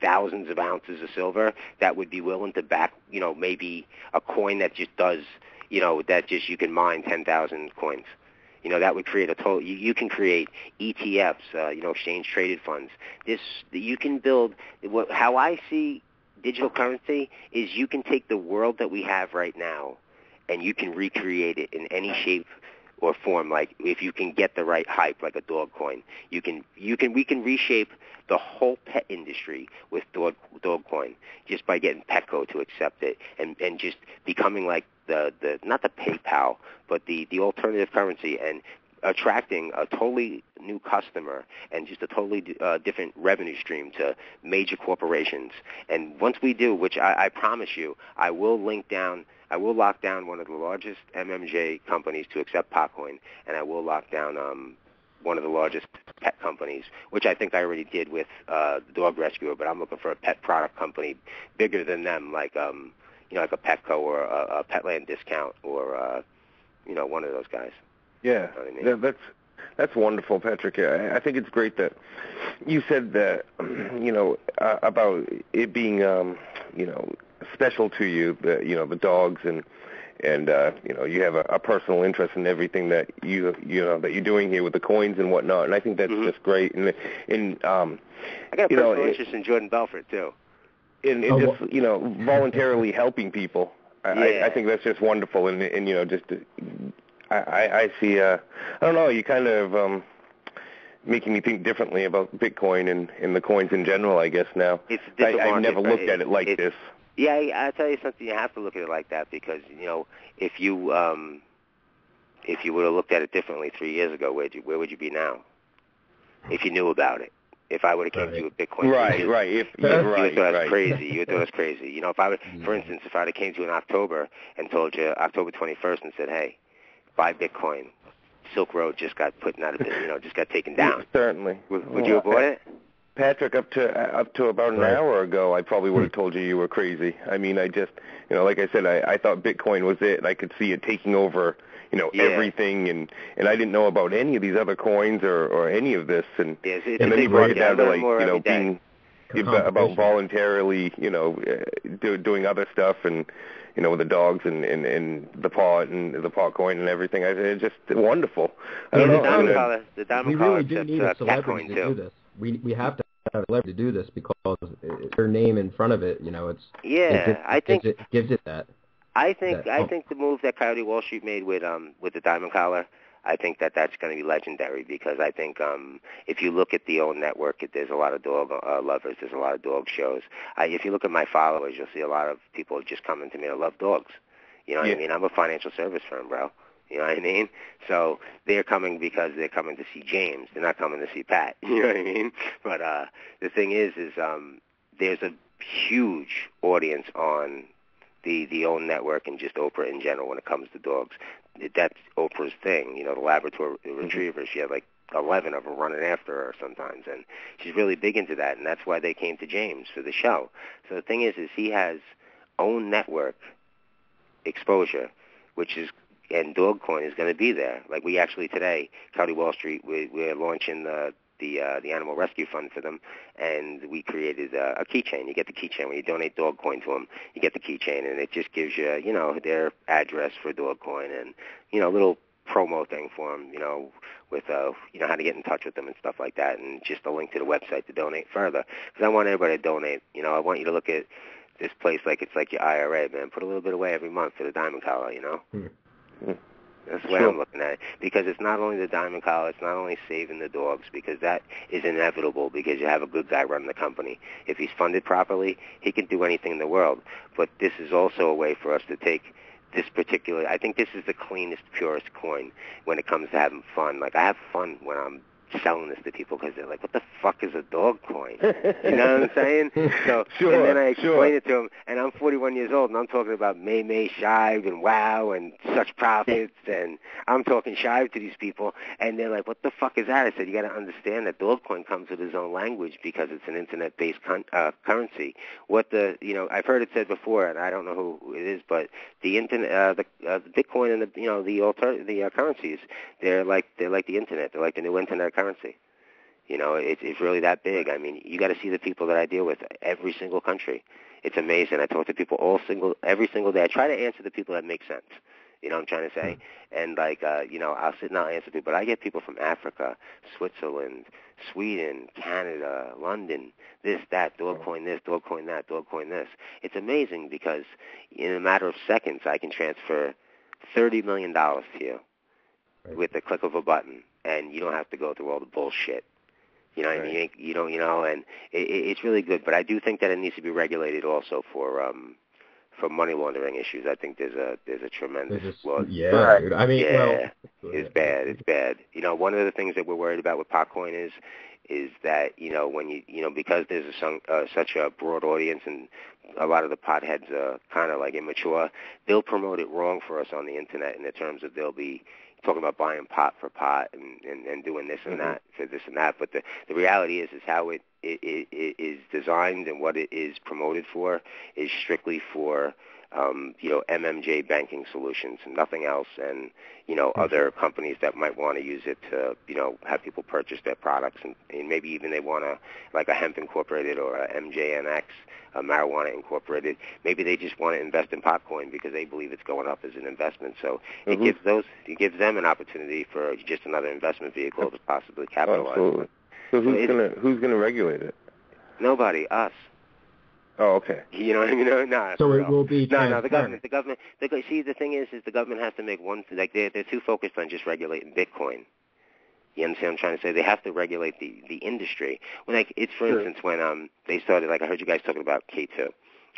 thousands of ounces of silver, that would be willing to back, maybe a coin that just does, that just you can mine 10,000 coins. That would create a total. You can create ETFs, exchange traded funds. You can build. How I see digital currency is you can take the world that we have right now, and you can recreate it in any shape or form. Like if you can get the right hype, like a dog coin, we can reshape the whole pet industry with dog coin just by getting Petco to accept it and just becoming like the not the PayPal but the alternative currency and attracting a totally new customer and just a totally different revenue stream to major corporations. And once we do, which I promise you, I will lock down one of the largest MMJ companies to accept Potcoin, and I will lock down one of the largest pet companies, which I think I already did with the Dog Rescuer, but I'm looking for a pet product company bigger than them, like like a Petco or a Petland Discount or one of those guys. Yeah, you know what I mean? That's wonderful, Patrick. I think it's great that you said that about it being special to you, the dogs and you have a personal interest in everything that that you're doing here with the coins and whatnot, and I think that's just great. And I got a personal interest in Jordan Belfort too. And just voluntarily helping people. I think that's just wonderful, and just I see I don't know, you kind of making me think differently about Bitcoin and the coins in general, I guess now. I've never looked at it like this. Yeah, I'll tell you something. You have to look at it like that because if you would have looked at it differently 3 years ago, where would you be now? If you knew about it. If I would have came to you with Bitcoin, right. You would thought I was crazy. You would thought I was crazy. If I would, for instance, if I would have came to you in October and told you October 21st and said, hey, buy Bitcoin, Silk Road just got put out of business, just got taken down. Certainly. Would you have bought it? Patrick, up to about an hour ago, I probably would have told you were crazy. I mean, I just, like I said, I thought Bitcoin was it, and I could see it taking over, everything, and I didn't know about any of these other coins or any of this, and then you broke it down to being about voluntarily, doing other stuff, and with the dogs and the pot and the pot coin and everything. It's just wonderful. I don't know. The diamond we collar really do need a celebrity to do this. We have to have a celebrity to do this because their name in front of it, it gives it that. I think the move that Coyote Wall Street made with the diamond collar, I think that's going to be legendary because I think if you look at the own network, there's a lot of dog lovers. There's a lot of dog shows. If you look at my followers, you'll see a lot of people just coming to me to love dogs. You know what I mean? I'm a financial service firm, bro. You know what I mean? So they're coming because they're coming to see James. They're not coming to see Pat. You know what I mean? But the thing is there's a huge audience on the OWN network and just Oprah in general when it comes to dogs. That's Oprah's thing. The Labrador Retriever, she had like 11 of them running after her sometimes, and she's really big into that, and that's why they came to James for the show. So the thing is he has OWN network exposure, and Dogecoin is going to be there. Like we actually today, County Wall Street, we're launching the animal rescue fund for them, and we created a keychain. You get the keychain when you donate Dogecoin to them. You get the keychain, and it just gives you, their address for Dogecoin and a little promo thing for them, with how to get in touch with them and stuff like that, and just a link to the website to donate further. Because I want everybody to donate. I want you to look at this place like it's like your IRA, man. Put a little bit away every month for the diamond collar, That's the way I'm looking at it. Because it's not only the diamond collar, it's not only saving the dogs, because that is inevitable because you have a good guy running the company. If he's funded properly, he can do anything in the world. But this is also a way for us to take this particular, I think this is the cleanest, purest coin when it comes to having fun. Like, I have fun when I'm selling this to people because they're like, what the fuck is a dog coin? You know what I'm saying? So, and then I explain it to them, and I'm 41 years old, and I'm talking about May Shive and wow and such profits, and I'm talking Shive to these people, and they're like, what the fuck is that? I said, you got to understand that dog coin comes with its own language because it's an internet-based currency. I've heard it said before, and I don't know who it is, but the internet, the Bitcoin and the currencies, they're like the internet. They're like the new internet currency. It's really that big. I mean, you got to see the people that I deal with every single country. It's amazing. I talk to people every single day. I try to answer the people that make sense. You know what I'm trying to say? And I'll sit and I'll answer people. But I get people from Africa, Switzerland, Sweden, Canada, London, this, that, dog coin this, dog coin that, dog coin this. It's amazing because in a matter of seconds I can transfer $30 million to you with the click of a button. And you don't have to go through all the bullshit. You know what I mean? You don't, and it's really good. But I do think that it needs to be regulated also for for money laundering issues. I think there's a tremendous flaw. Yeah, dude. I mean, yeah, it's bad. It's bad. You know, one of the things that we're worried about with Potcoin is that when because there's such a broad audience and a lot of the potheads are kind of like immature, they'll promote it wrong for us on the internet in the terms of they'll be talking about buying pot for pot and doing this and that for this and that. But the reality is how it is designed and what it is promoted for is strictly for MMJ banking solutions and nothing else, and other companies that might want to use it to have people purchase their products, and maybe even they want to, like a hemp incorporated or a MJNX, a marijuana incorporated, maybe they just want to invest in Potcoin because they believe it's going up as an investment. So it gives them an opportunity for just another investment vehicle to possibly capitalize. Absolutely. So who's gonna regulate it? Nobody, us. Oh, okay. You know what I mean? No. So it will be no. The government. See, the thing is the government has to make one. Like they're too focused on just regulating Bitcoin. You understand what I'm trying to say? They have to regulate the industry. When it's for instance when they started, like I heard you guys talking about K2.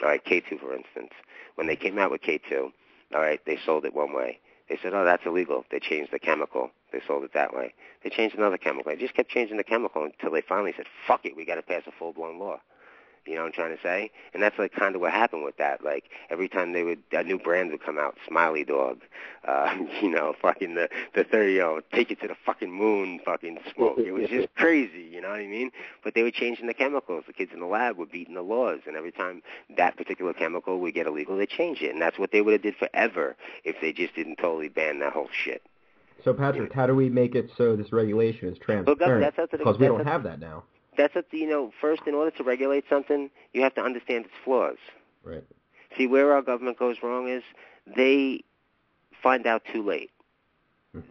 All right, K2 for instance. When they came out with K2, all right, they sold it one way. They said, oh, that's illegal. They changed the chemical. They sold it that way. They changed another chemical. They just kept changing the chemical until they finally said, fuck it, we got to pass a full-blown law. You know what I'm trying to say? And that's like kind of what happened with that. Like every time a new brand would come out, Smiley Dog, fucking the 30, take it to the fucking moon, fucking smoke. It was just crazy, you know what I mean? But they were changing the chemicals. The kids in the lab were beating the laws, and every time that particular chemical would get illegal, they changed it. And that's what they would have did forever if they just didn't totally ban that whole shit. So Patrick, how do we make it so this regulation is transparent? Because we don't have that now. That's up to, first, in order to regulate something, you have to understand its flaws. Right. See, where our government goes wrong is they find out too late.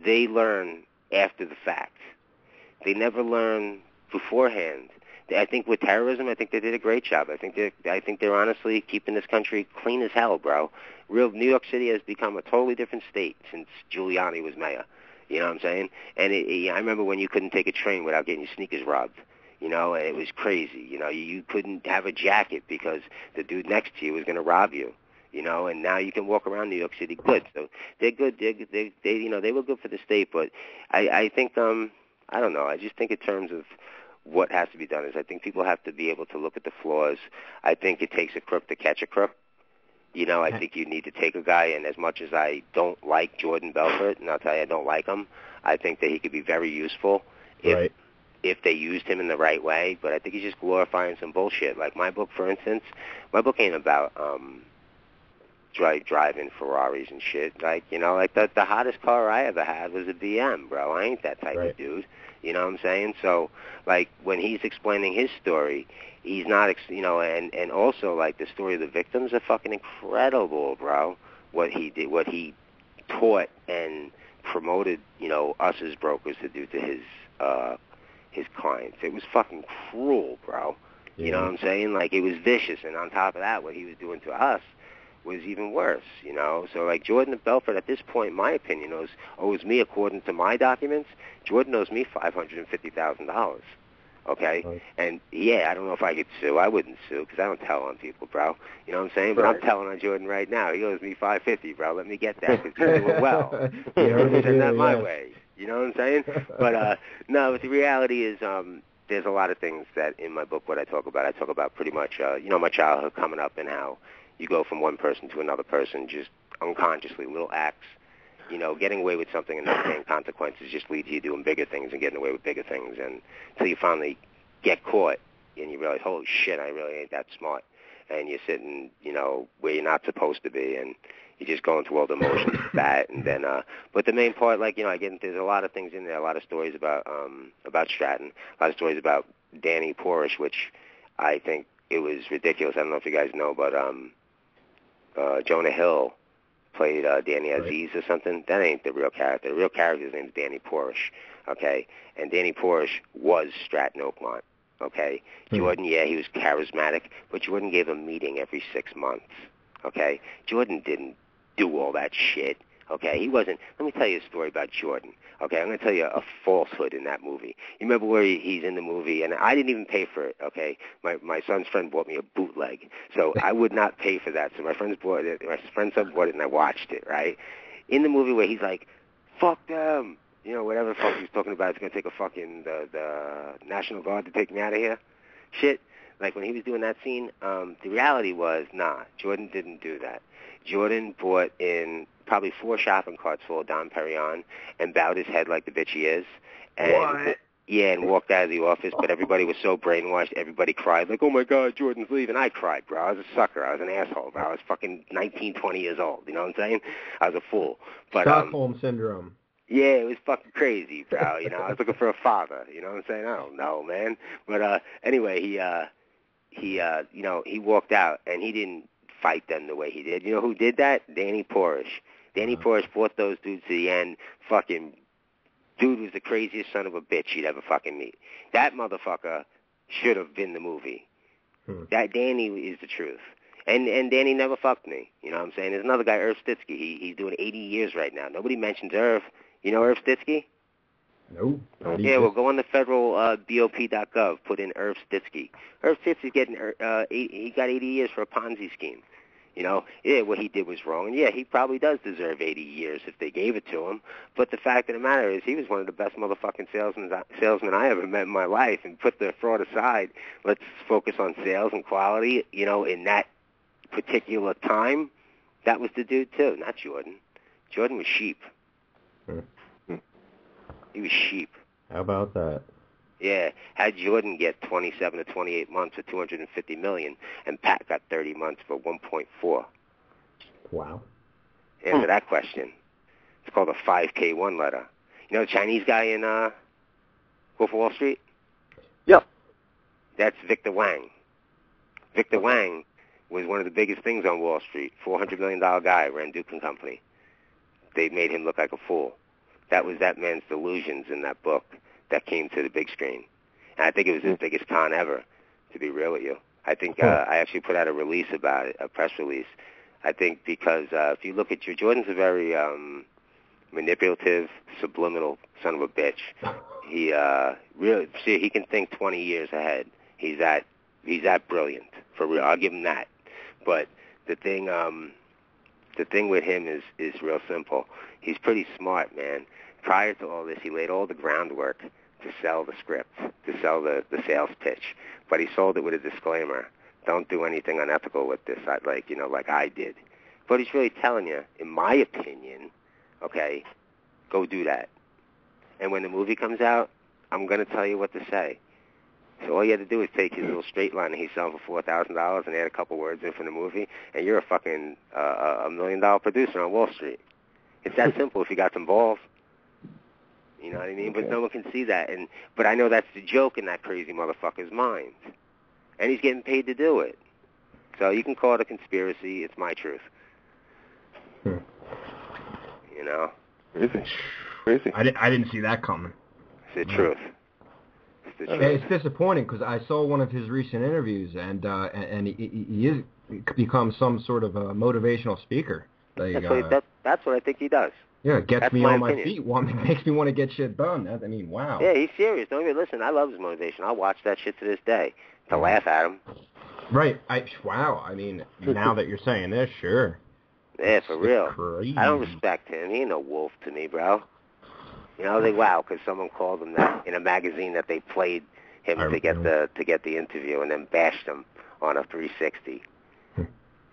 They learn after the fact. They never learn beforehand. I think with terrorism, I think they did a great job. I think they're honestly keeping this country clean as hell, bro. New York City has become a totally different state since Giuliani was mayor. You know what I'm saying? And I remember when you couldn't take a train without getting your sneakers robbed. And it was crazy. You couldn't have a jacket because the dude next to you was going to rob you. And now you can walk around New York City good. So they're good. They were good for the state. But I think, I don't know. I just think in terms of what has to be done is I think people have to be able to look at the flaws. I think it takes a crook to catch a crook. I think you need to take a guy, and as much as I don't like Jordan Belfort, and I'll tell you I don't like him, I think that he could be very useful if they used him in the right way. But I think he's just glorifying some bullshit. Like my book, for instance, my book ain't about driving Ferraris and shit. Like, the hottest car I ever had was a BM, bro. I ain't that type of dude. You know what I'm saying? So, like, when he's explaining his story, he's not, and also, like, the story of the victims are fucking incredible, bro. What he did, what he taught and promoted, us as brokers to do to his clients. It was fucking cruel, bro. You know what I'm saying? Like, it was vicious, and on top of that, what he was doing to us was even worse, So, like, Jordan Belfort, at this point, in my opinion, owes me, according to my documents, Jordan owes me $550,000, okay? Right. And, I don't know if I could sue. I wouldn't sue because I don't tell on people, bro. You know what I'm saying? But I'm telling on Jordan right now. He owes me $550, bro. Let me get that because he's doing well. Send that my way. You know what I'm saying? But, no, but the reality is there's a lot of things that in my book, what I talk about pretty much, my childhood coming up and how you go from one person to another person just unconsciously, little acts. Getting away with something and not paying consequences just leads you doing bigger things and getting away with bigger things. And until you finally get caught and you realize, holy shit, I really ain't that smart. And you're sitting, where you're not supposed to be. And you're just going through all the emotions of that. And then, but the main part, like, there's a lot of things in there, a lot of stories about Stratton, a lot of stories about Danny Porish, which I think it was ridiculous. I don't know if you guys know, but Jonah Hill played Danny Aziz or something. That ain't the real character. The real character's name is Danny Porish, okay? And Danny Porish was Stratton Oakmont, okay? Jordan, he was charismatic, but Jordan gave a meeting every 6 months, okay? Jordan didn't do all that shit, Okay, he wasn't. Let me tell you a story about Jordan. Okay, I'm going to tell you a falsehood in that movie. You remember where he's in the movie, and I didn't even pay for it, okay? My son's friend bought me a bootleg, so I would not pay for that. So my friend's bought it, my friend's son bought it, and I watched it, right? In the movie where he's like, fuck them, you know, whatever the fuck he was talking about, it's going to take a fucking, the National Guard to take me out of here. Shit. Like when he was doing that scene, the reality was, nah, Jordan didn't do that. Jordan brought in probably 4 shopping carts full of Dom Perignon and bowed his head like the bitch he is. And, what? Yeah, and walked out of the office, but everybody was so brainwashed, everybody cried, like, oh my God, Jordan's leaving. I cried, bro. I was a sucker. I was an asshole, bro. I was fucking 19, 20 years old, you know what I'm saying? I was a fool. But Stockholm Syndrome. yeah, it was fucking crazy, bro. You know, I was looking for a father, you know what I'm saying? I don't know, man. But anyway, he you know, he walked out, and he didn't fight them the way he did. You know who did that? Danny Porish. Danny Porish fought those dudes to the end. Fucking dude was the craziest son of a bitch you'd ever fucking meet. That motherfucker should have been the movie. That Danny is the truth. And Danny never fucked me. You know what I'm saying? There's another guy, Irv Stitsky. He's doing 80 years right now. Nobody mentions Irv. You know Irv Stitsky? No. Yeah, well, go on the federal BOP.gov, put in Irv Stitsky. Irv Stitsky's getting, he got 80 years for a Ponzi scheme. You know, yeah, what he did was wrong. And yeah, he probably does deserve 80 years if they gave it to him. But the fact of the matter is he was one of the best motherfucking salesmen I ever met in my life. And put the fraud aside, let's focus on sales and quality. You know, in that particular time, that was the dude too, not Jordan. Jordan was sheep. He was sheep. How about that? Yeah, had Jordan get 27 to 28 months for $250 million, and Pat got 30 months for 1.4. Wow. Answer that question. It's called a 5K1 letter. You know the Chinese guy in Wolf of Wall Street? Yep. That's Victor Wang. Victor Wang was one of the biggest things on Wall Street. $400 million guy, ran Duke & Company. They made him look like a fool. That was that man's delusions in that book that came to the big screen. And I think it was his biggest con ever, to be real with you. I think I actually put out a release about it, a press release. I think because if you look at Jordan's a very manipulative, subliminal son of a bitch. He really, see, he can think 20 years ahead. He's that brilliant, for real. I'll give him that. But the thing with him is real simple. He's pretty smart, man. Prior to all this, he laid all the groundwork to sell the script, to sell the sales pitch. But he sold it with a disclaimer. Don't do anything unethical with this, like I did. But he's really telling you, in my opinion, okay, go do that. And when the movie comes out, I'm going to tell you what to say. So all you have to do is take his little straight line that he's selling for $4,000 and add a couple words in from the movie, and you're a fucking $1 million producer on Wall Street. It's that simple if you got some balls. You know what I mean? Okay. But no one can see that. But I know that's the joke in that crazy motherfucker's mind. And he's getting paid to do it. So you can call it a conspiracy. It's my truth. You know? Crazy. I didn't see that coming. It's the truth. It's disappointing because I saw one of his recent interviews, and he is become some sort of a motivational speaker. Like, that's what I think he does. Yeah, it gets me on my feet. Makes me want to get shit done. I mean, wow. Yeah, he's serious. Don't even listen. I love his motivation. I'll watch that shit to this day to laugh at him. Right. Wow. I mean, now that you're saying this, sure. Yeah, for real. Crazy. I don't respect him. He ain't no wolf to me, bro. You know, they because someone called him that in a magazine that they played him to get the interview and then bashed him on a 360.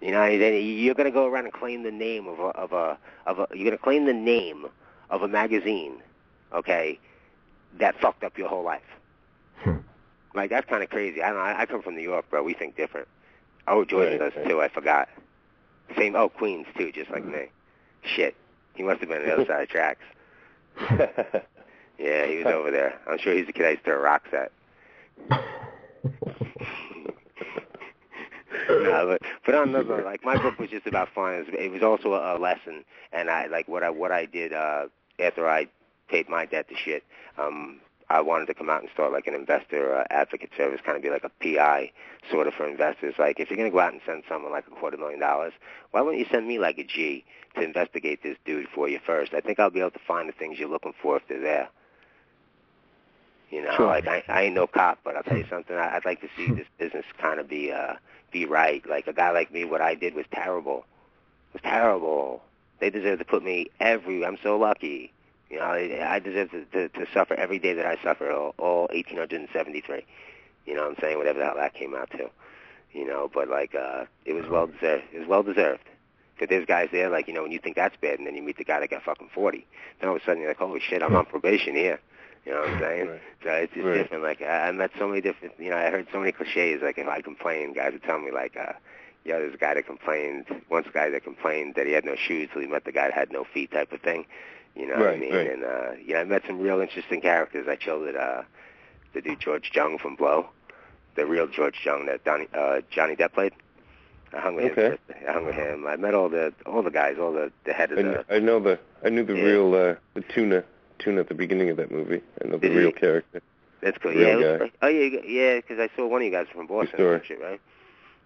You know, you're gonna go around and claim the name you're gonna claim the name of a magazine, okay, that fucked up your whole life. Like that's kind of crazy. I don't know. I come from New York, bro. We think different. Oh, Jordan does too. I forgot. Same. Oh, Queens too, just like me. Shit, he must have been on the other side of the tracks. Yeah, he was over there. I'm sure he's the kid I used to throw rocks at. No, but on another, like my book was just about fun. It was also a lesson, and I like what I did after I paid my debt to shit. I wanted to come out and start like an investor advocate service, kind of be like a PI sort of for investors. Like if you're going to go out and send someone like $250,000, why wouldn't you send me like a G to investigate this dude for you first? I think I'll be able to find the things you're looking for if they're there. You know, sure. like I ain't no cop, but I'll tell you something. I'd like to see this business kind of be right. Like a guy like me, what I did was terrible. It was terrible. They deserve to put me I'm so lucky. You know, I deserve to suffer every day that I suffer, all 1,873. You know what I'm saying? Whatever the hell that came out to. You know, but like it was well deserved. It was well deserved. Because there's guys there, like, you know, when you think that's bad, and then you meet the guy that got fucking 40. Then all of a sudden you're like, holy shit, I'm on probation here. You know what I'm saying? Right. So it's just different. Like, I met so many different, you know, I heard so many cliches. Like, if I complain, guys would tell me, like, there's a guy that complained, once a guy that complained that he had no shoes till he met the guy that had no feet type of thing. You know what I mean? Right. And, I met some real interesting characters. I chilled with the dude George Jung from Blow, the real George Jung that Johnny Depp played. I hung with him. I hung with him. I met all the guys, all the head of the. I knew the real the tuna at the beginning of that movie. I know the real character. That's cool. Guy. Because I saw one of you guys from Boston or some shit, right?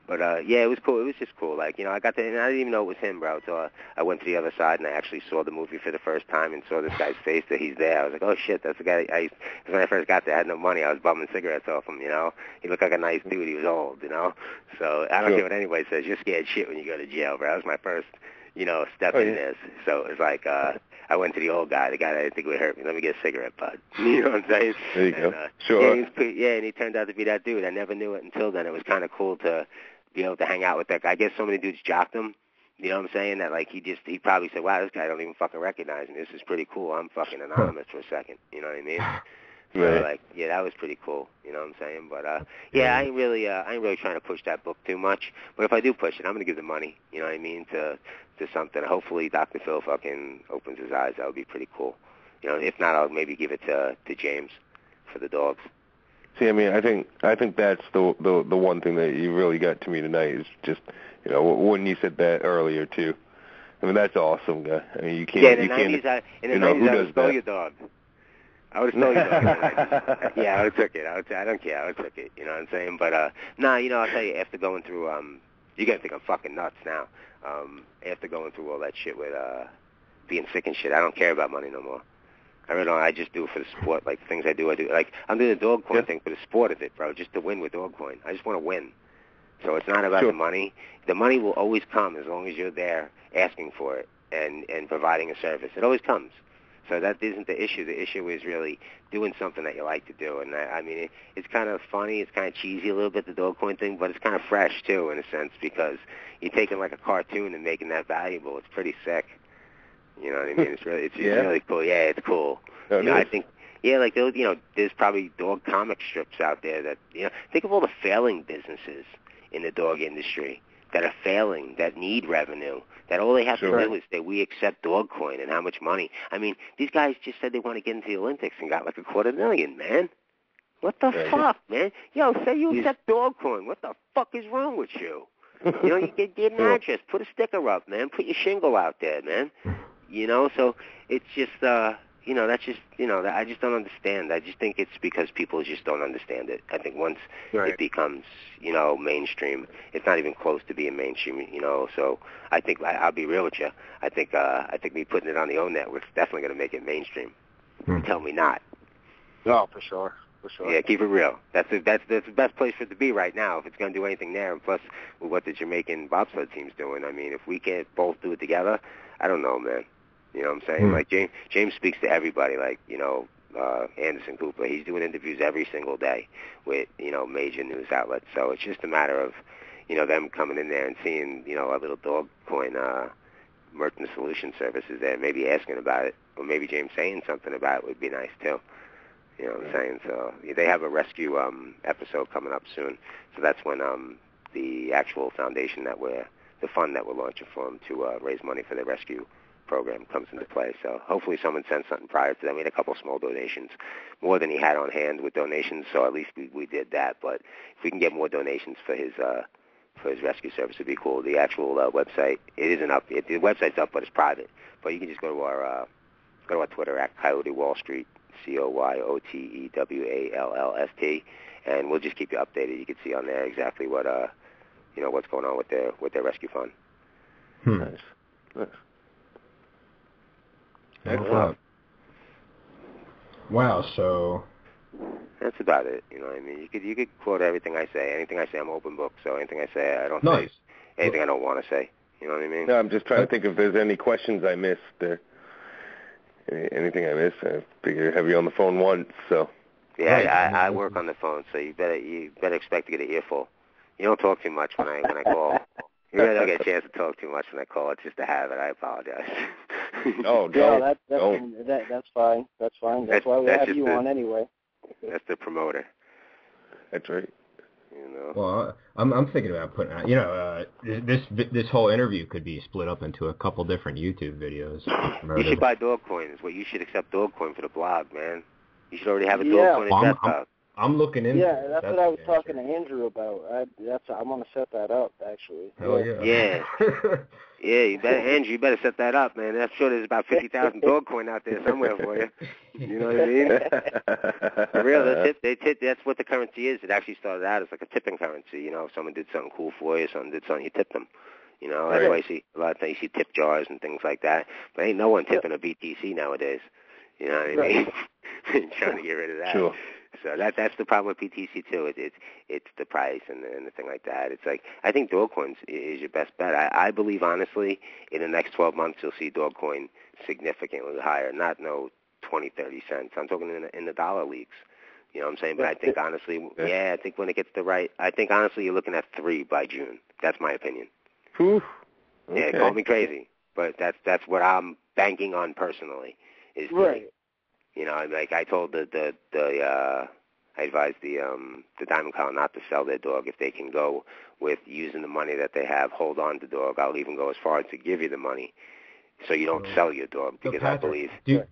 But it was cool. It was just cool. Like, you know, I got to, and I didn't even know it was him, bro. So I went to the other side and I actually saw the movie for the first time and saw this guy's face that he's there. I was like, oh shit, that's the guy. Because when I first got there, I had no money. I was bumming cigarettes off him. You know, he looked like a nice dude. He was old. You know, so I don't care what anybody says. You're scared shit when you go to jail, bro. That was my first, you know, step in this. So it was like. I went to the old guy, the guy that I didn't think would hurt me. Let me get a cigarette, bud. You know what I'm saying? There you go. Sure. And he turned out to be that dude. I never knew it until then. It was kind of cool to be able to hang out with that guy. I guess so many dudes jocked him. You know what I'm saying? That like he probably said, wow, this guy don't even fucking recognize me. This is pretty cool. I'm fucking anonymous for a second. You know what I mean? So like, that was pretty cool. You know what I'm saying? But I ain't really trying to push that book too much. But if I do push it, I'm gonna give the money. You know what I mean? To something. Hopefully, Dr. Phil fucking opens his eyes. That would be pretty cool. You know, if not, I'll maybe give it to James for the dogs. See, I mean, I think that's the one thing that you really got to me tonight is just, you know, when you said that earlier too. I mean, that's awesome, guy. I mean, you can't. Yeah, in the 90s, I would stole your dog. I would have stole your dog in the 90s. Yeah, I would have took it. I don't care. I would have took it. You know what I'm saying? But you know, I'll tell you, after going through, you're gonna think I'm fucking nuts now. After going through all that shit with being sick and shit, I don't care about money no more. I really don't. I just do it for the sport. Like, things I do. Like, I'm doing the dog coin thing for the sport of it, bro, just to win with dog coin. I just want to win. So it's not about the money. The money will always come as long as you're there asking for it and providing a service. It always comes. So that isn't the issue. The issue is really doing something that you like to do. And, I mean, it's kind of funny. It's kind of cheesy a little bit, the dog coin thing, but it's kind of fresh, too, in a sense, because you're taking, like, a cartoon and making that valuable. It's pretty sick. You know what I mean? It's really cool. Yeah, it's cool. Oh, you know, I think, like those, you know, there's probably dog comic strips out there that, you know, think of all the failing businesses in the dog industry that are failing, that need revenue, that all they have to do is say, we accept dog coin and how much money. I mean, these guys just said they want to get into the Olympics and got like $250,000, man. What the fuck, man? Yo, say you accept dog coin. What the fuck is wrong with you? You know, you get an address, put a sticker up, man. Put your shingle out there, man. You know, so it's just, you know, that's just, you know, I just don't understand. I just think it's because people just don't understand it. I think once it becomes, you know, mainstream, it's not even close to being mainstream, you know. So I think, I'll be real with you, I think me putting it on the OWN network is definitely going to make it mainstream. Tell me not. No, for sure. For sure. Yeah, keep it real. That's the best place for it to be right now if it's going to do anything there. And plus, with what the Jamaican bobsled team's doing, I mean, if we can't both do it together, I don't know, man. You know what I'm saying? Like, James speaks to everybody, like, you know, Anderson Cooper. He's doing interviews every single day with, you know, major news outlets. So it's just a matter of, you know, them coming in there and seeing, you know, a little dog coin merchant solution services there, maybe asking about it, or maybe James saying something about it would be nice, too. You know what I'm saying? So they have a rescue episode coming up soon. So that's when the actual foundation the fund that we're launching for them to raise money for the rescue program comes into play. So hopefully someone sent something prior to that. We made a couple small donations, more than he had on hand with donations, so at least we did that. But if we can get more donations for his rescue service, it'd be cool. The actual website, it isn't up. The website's up, but it's private. But you can just go to our Twitter at Coyote Wall Street, Coyotewallst, and we'll just keep you updated. You can see on there exactly what what's going on with their rescue fund. Nice. Wow. So that's about it. You know what I mean? You could quote everything I say. Anything I say, I'm open book. So anything I say, I don't say anything I don't want to say. You know what I mean? No, I'm just trying to think if there's any questions I missed. Anything I missed. I figure I have you on the phone once, so. Yeah, I work on the phone, so you better expect to get an earful. You don't talk too much when I call. You really don't get a chance to talk too much when I call. It's just a habit. I apologize. Oh, yeah, that's fine. That's fine. That's why we have you on anyway. That's the promoter. That's right. You know. Well, I'm thinking about putting out. This whole interview could be split up into a couple different YouTube videos. You should buy Dogecoin. Is what you should accept Dogecoin for the blog, man. You should already have a Dogecoin desktop. I'm looking into. Yeah, that's what I was talking to Andrew about. I'm gonna set that up actually. Hell yeah. Yeah. Yeah, Andrew, you better set that up, man. I'm sure there's about 50,000 Dogecoin out there somewhere for you. You know what I mean? For real, they tip. That's what the currency is. It actually started out as like a tipping currency. You know, if someone did something cool for you, someone did something, you tip them. You know, that's why you see a lot of things. You see tip jars and things like that. But ain't no one tipping a BTC nowadays. You know what I mean? Trying to get rid of that. Sure. So that's the problem with BTC too. It's the price and the thing like that. It's like I think Dogecoin is your best bet. I believe honestly in the next 12 months you'll see Dogecoin significantly higher. Not 20, 30 cents. I'm talking in the dollar leagues. You know what I'm saying? But I think honestly, I think when it gets I think honestly you're looking at 3 by June. That's my opinion. Whew. Okay. Yeah, call me crazy, but that's what I'm banking on personally. Is right. You know, like I told I advised the Diamond Collar not to sell their dog if they can go with using the money that they have. Hold on to the dog. I'll even go as far as to give you the money, so you don't sell your dog because I believe. Do you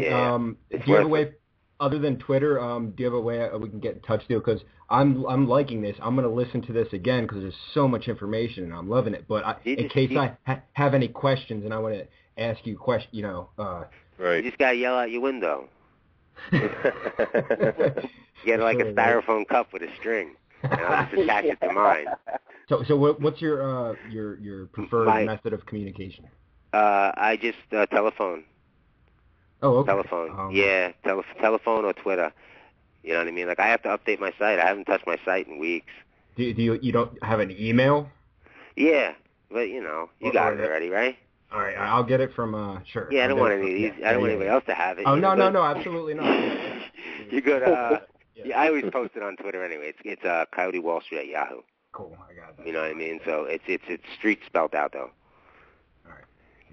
have a way other than Twitter? Do you have a way we can get in touch with you? Because I'm liking this. I'm going to listen to this again because there's so much information and I'm loving it. But in case I have any questions and I want to ask you questions, right. You just got to yell out your window. Get like a styrofoam cup with a string, and I'll just attach it to mine. So what's your preferred method of communication? I just telephone. Oh, okay. Telephone. Telephone or Twitter. You know what I mean? Like I have to update my site. I haven't touched my site in weeks. Do you don't have an email? Yeah, but you got it already, right? All right, I'll get it from sure. Yeah, I don't want anybody else to have it. Oh no, absolutely not. You go to I always post it on Twitter anyway. It's Coyote Wall Street at Yahoo. Cool, I got that. You know what I mean? So it's street spelled out though. All right.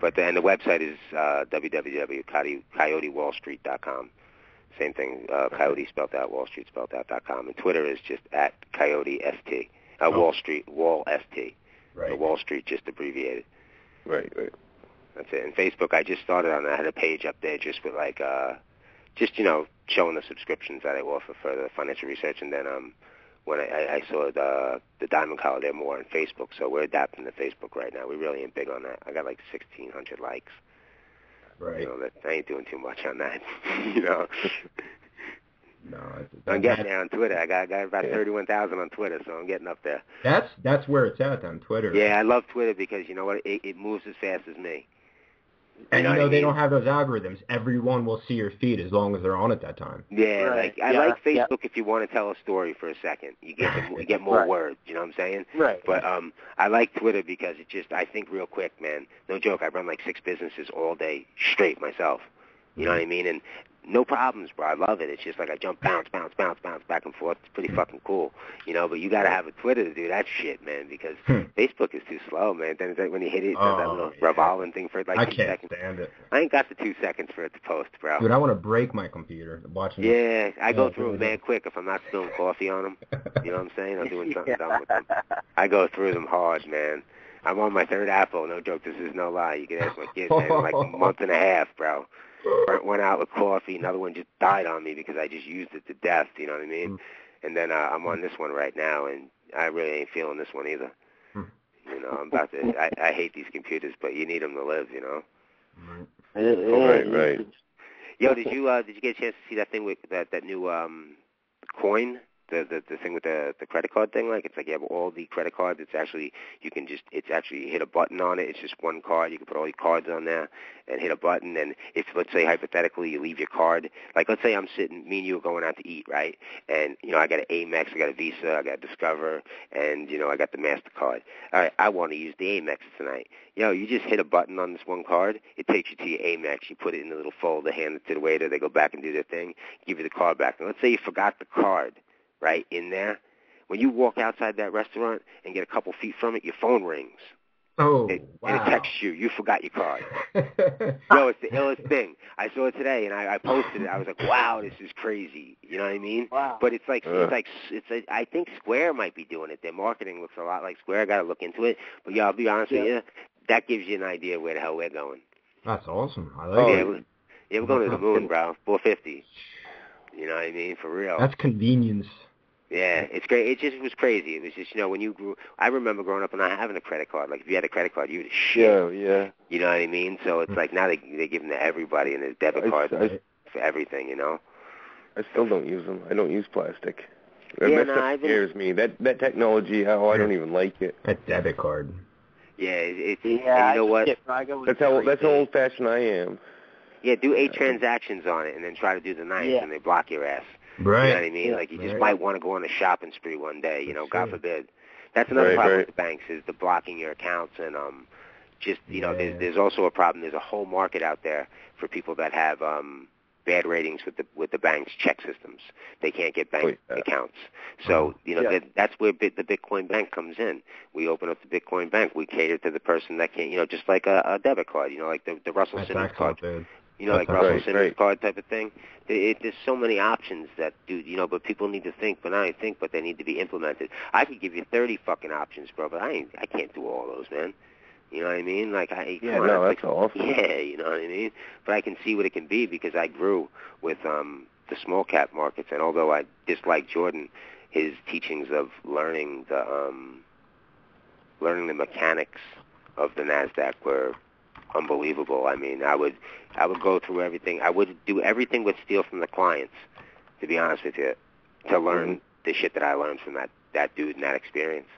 But the website is www.coyotewallstreet.com. Same thing, Coyote spelled out, Wall Street spelled out.com. And Twitter is just at Coyote ST. Wall Street, Wall ST. Right. So Wall Street just abbreviated. Right. That's it. And Facebook, I just started on that. I had a page up there just with like, showing the subscriptions that I offer for the financial research. And then when I saw the Diamond Collar, they're more on Facebook. So we're adapting to Facebook right now. We really ain't big on that. I got like 1,600 likes. Right. I ain't doing too much on that. You know. No, I'm getting there on Twitter. I got about 31,000 on Twitter, so I'm getting up there. That's where it's at on Twitter. Yeah, I love Twitter because you know what? It moves as fast as me. And they don't have those algorithms. Everyone will see your feed as long as they're on at that time. Yeah, right. I like Facebook if you want to tell a story for a second. You get more words, you know what I'm saying? Right. But I like Twitter because I think real quick, man. No joke, I run like 6 businesses all day straight myself. You know what I mean? And no problems, bro. I love it. It's just like I bounce back and forth. It's pretty fucking cool, But you got to have a Twitter to do that shit, man, because Facebook is too slow, man. Then when you hit it, does that little revolving thing for like 2 seconds. I can't stand it. I ain't got the 2 seconds for it to post, bro. Dude, I want to break my computer watching. Yeah, I go through them, man, quick if I'm not spilling coffee on them. You know what I'm saying? I'm doing something dumb with them. I go through them hard, man. I'm on my 3rd apple. No joke. This is no lie. You can ask my kids, man. Like a month and a half, bro. Burnt one out with coffee. Another one just died on me because I just used it to death. You know what I mean? And then I'm on this one right now, and I really ain't feeling this one either. I'm about to. I hate these computers, but you need them to live. Right. Yo, did you get a chance to see that thing with that new coin? The thing with the credit card thing, like it's like you have all the credit cards. It's actually it's actually hit a button on it. It's just one card. You can put all your cards on there and hit a button. And if let's say hypothetically you leave your card, like let's say I'm sitting, me and you are going out to eat, right? And I got an Amex, I got a Visa, I got a Discover, and I got the MasterCard. All right, I want to use the Amex tonight. You just hit a button on this one card. It takes you to your Amex. You put it in a little folder, hand it to the waiter. They go back and do their thing, give you the card back. And let's say you forgot the card. Right in there, when you walk outside that restaurant and get a couple feet from it, your phone rings. Oh, wow. And it texts you. You forgot your card. It's the illest thing. I saw it today, and I posted it. I was like, wow, this is crazy. You know what I mean? Wow. But I think Square might be doing it. Their marketing looks a lot like Square. I got to look into it. But, I'll be honest with you, that gives you an idea where the hell we're going. That's awesome. I like it. We're going to the moon, bro. 450. You know what I mean? For real. That's convenience. Yeah, it's great. It just was crazy. It was just, when you grew, I remember growing up and not having a credit card. Like, if you had a credit card, you were the shit. Yeah. You know what I mean? So it's like now they give them to everybody, and there's debit cards for everything, I still don't use them. I don't use plastic. Yeah, that scares me. That technology, I don't even like it. A debit card. Yeah, it's you know what? That's how old-fashioned I am. Yeah, do 8 transactions on it, and then try to do the 9th, and they block your ass. Right. You know what I mean? Like, you just might want to go on a shopping spree one day, God forbid. That's another Right, problem with the banks is the blocking your accounts and there's also a problem. There's a whole market out there for people that have bad ratings with the bank's check systems. They can't get bank accounts. So, that's where the Bitcoin Bank comes in. We open up the Bitcoin Bank. We cater to the person that can't, just like a debit card, like the Russell Simmons card. Like Russell Simmons card type of thing. There's so many options that, dude, but people need to think, but I think, but they need to be implemented. I could give you 30 fucking options, bro, but I can't do all those, man. You know what I mean? Like, that's awesome. Yeah, you know what I mean? But I can see what it can be because I grew with the small cap markets, and although I dislike Jordan, his teachings of learning the mechanics of the NASDAQ were unbelievable. I mean, I would go through everything. I would do everything but steal from the clients, to be honest with you, to learn the shit that I learned from that dude and that experience.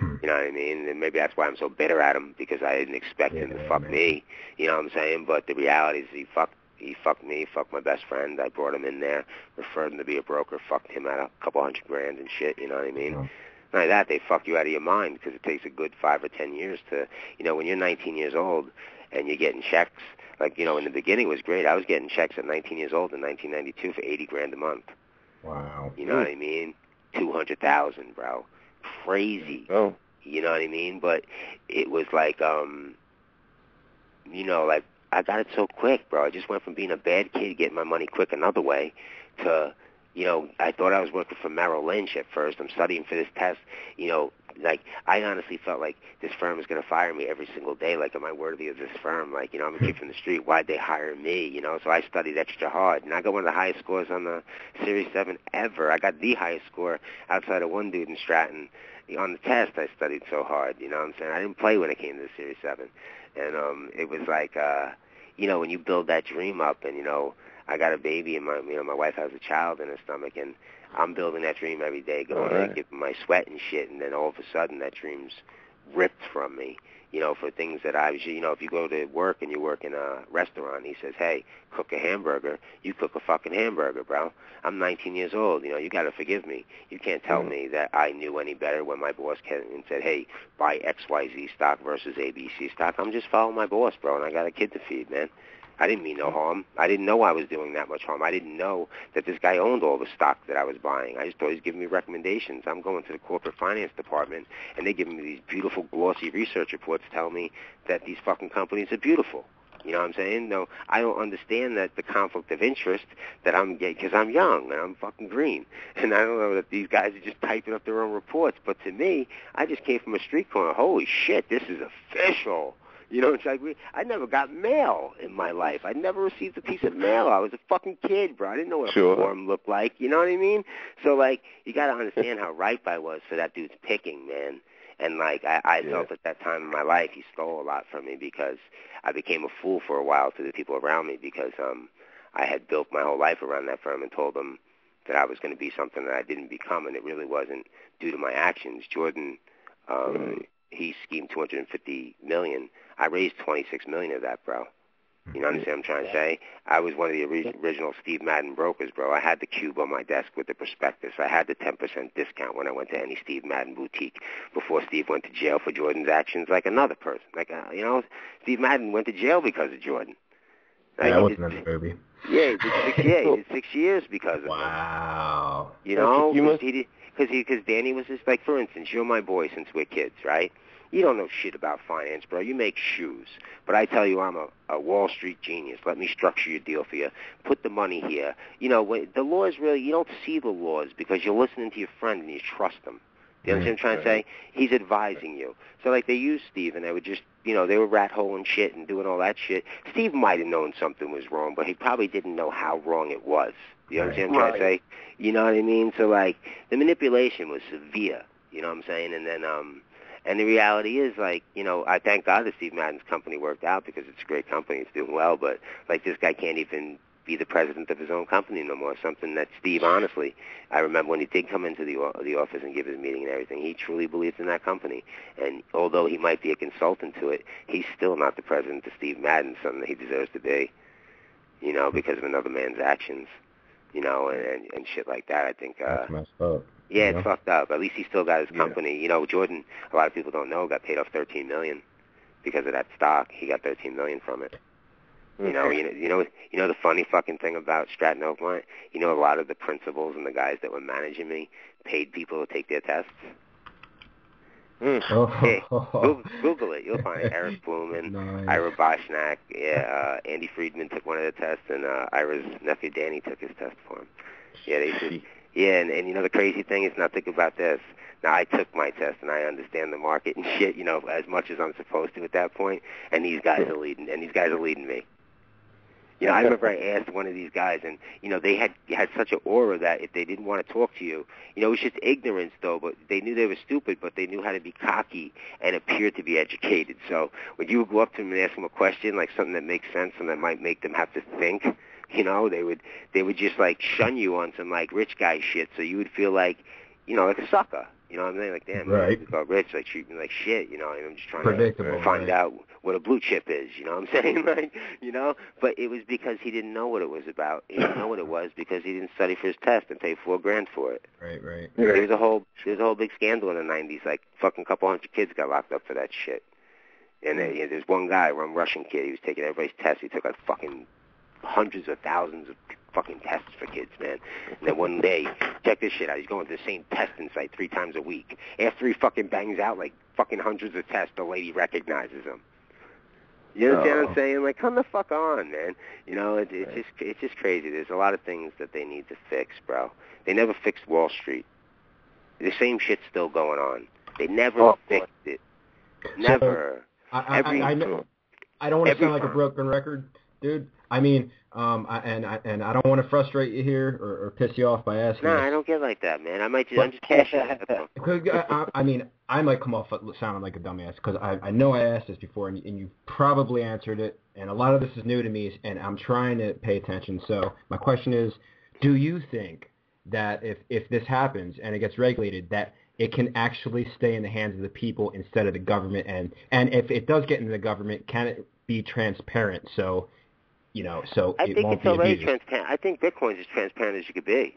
You know what I mean? And maybe that's why I'm so bitter at him, because I didn't expect him to fuck me. You know what I'm saying? But the reality is he fucked me, fucked my best friend. I brought him in there, referred him to be a broker, fucked him out a couple $100,000 and shit. You know what I mean? Yeah. Not like that, they fuck you out of your mind because it takes a good 5 or 10 years to, when you're 19 years old and you're getting checks, like, in the beginning it was great. I was getting checks at 19 years old in 1992 for $80,000 a month. Wow. You know what I mean? 200,000, bro. Crazy. Oh. You know what I mean? But it was like, like I got it so quick, bro. I just went from being a bad kid, getting my money quick another way, to, I thought I was working for Merrill Lynch at first. I'm studying for this test. Like, I honestly felt like this firm is going to fire me every single day. Like, am I worthy of this firm? Like, I'm a kid from the street. Why'd they hire me? So I studied extra hard. And I got one of the highest scores on the Series 7 ever. I got the highest score outside of one dude in Stratton. On the test, I studied so hard. You know what I'm saying? I didn't play when it came to the Series 7. And it was like, when you build that dream up and, I got a baby and my wife has a child in her stomach, and I'm building that dream every day, going there, giving my sweat and shit, and then all of a sudden that dream's ripped from me, for things that I was, if you go to work and you work in a restaurant, he says, hey, cook a hamburger, you cook a fucking hamburger, bro. I'm 19 years old, you got to forgive me. You can't tell me that I knew any better when my boss came and said, hey, buy XYZ stock versus ABC stock. I'm just following my boss, bro, and I got a kid to feed, man. I didn't mean no harm. I didn't know I was doing that much harm. I didn't know that this guy owned all the stock that I was buying. I just thought he was giving me recommendations. I'm going to the corporate finance department, and they're giving me these beautiful, glossy research reports telling me that these fucking companies are beautiful. You know what I'm saying? No, I don't understand that the conflict of interest that I'm getting, because I'm young and I'm fucking green. And I don't know that these guys are just typing up their own reports. But to me, I just came from a street corner. Holy shit, this is official. It's like I never got mail in my life. I never received a piece of mail. I was a fucking kid, bro. I didn't know what a form looked like. You know what I mean? So, like, you got to understand how ripe I was for that dude's picking, man. And, like, I felt at that time in my life he stole a lot from me because I became a fool for a while to the people around me because I had built my whole life around that firm and told them that I was going to be something that I didn't become, and it really wasn't due to my actions. Jordan, he schemed $250 million. I raised $26 million of that, bro. You know what I'm trying to say? I was one of the original Steve Madden brokers, bro. I had the cube on my desk with the prospectus. I had the 10% discount when I went to any Steve Madden boutique before Steve went to jail for Jordan's actions like another person. Steve Madden went to jail because of Jordan. That wasn't in the movie. Yeah, he did 6 years because of him. Wow. You know, because Danny was just like, for instance, you're my boy since we're kids, right? You don't know shit about finance, bro. You make shoes. But I tell you, I'm a Wall Street genius. Let me structure your deal for you. Put the money here. You know, the laws really, you don't see the laws because you're listening to your friend and you trust them. Do you understand what I'm trying to say? He's advising you. So, like, they used Steve, and they would just, you know, they were rat holing shit and doing all that shit. Steve might have known something was wrong, but he probably didn't know how wrong it was. Do you understand what I'm trying to say? You know what I mean? So, like, the manipulation was severe. You know what I'm saying? And then, and the reality is, like, you know, I thank God that Steve Madden's company worked out because it's a great company. It's doing well. But, like, this guy can't even be the president of his own company no more. Something that Steve, honestly, I remember when he did come into the office and give his meeting and everything, he truly believes in that company. And although he might be a consultant to it, he's still not the president of Steve Madden, something that he deserves to be, you know, because of another man's actions, you know, and shit like that. I think that's messed up. Yeah, it's fucked up. At least he still got his company. You know, Jordan, a lot of people don't know, got paid off $13 million because of that stock. He got $13 million from it. You know the funny fucking thing about Stratton Oakmont? You know, a lot of the principals and the guys that were managing me paid people to take their tests. Hey, Google it. You'll find it. Eric Blumen, Ira Boschnack, Andy Friedman took one of the tests, and Ira's nephew Danny took his test for him. Yeah, they said. Yeah, and you know the crazy thing is, now think about this. Now I took my test and I understand the market and shit, you know, as much as I'm supposed to at that point. And these guys are leading me. You know, I remember I asked one of these guys, and you know they had such an aura that if they didn't want to talk to you, you know, it was just ignorance though. But they knew they were stupid, but they knew how to be cocky and appear to be educated. So when you would go up to them and ask them a question, like something that makes sense and that might make them have to think, you know, they would just like shun you on some like rich guy shit. So you would feel like, you know, like a sucker. You know what I'm saying? Like, damn, man, you got rich, like treat me like shit. You know, I'm just trying to find out what a blue chip is. You know what I'm saying? Like, you know, but it was because he didn't know what it was about. He didn't know what it was because he didn't study for his test and pay $4,000 for it. Right. There was a whole big scandal in the '90s. Like, fucking couple hundred kids got locked up for that shit. And then there's one guy, one Russian kid. He was taking everybody's tests. He took like fucking hundreds of thousands of fucking tests for kids, man. And then one day, check this shit out, he's going to the same testing site 3 times a week. After he fucking bangs out like fucking hundreds of tests, the lady recognizes him. You understand what I'm saying? Like, come the fuck on, man. You know, it's just crazy. There's a lot of things that they need to fix, bro. They never fixed Wall Street. The same shit's still going on. They never fixed it. Never. So, I don't want to sound like a broken record, dude. I mean, and I don't want to frustrate you here or piss you off by asking. No, I don't get like that, man. I'm just passionate. I mean, I might come off sounding like a dumbass because I know I asked this before and you probably answered it, and a lot of this is new to me, and I'm trying to pay attention. So my question is, do you think that if this happens and it gets regulated, that it can actually stay in the hands of the people instead of the government? And if it does get into the government, can it be transparent? So, you know, so I think it's already transparent. I think Bitcoin's as transparent as you could be.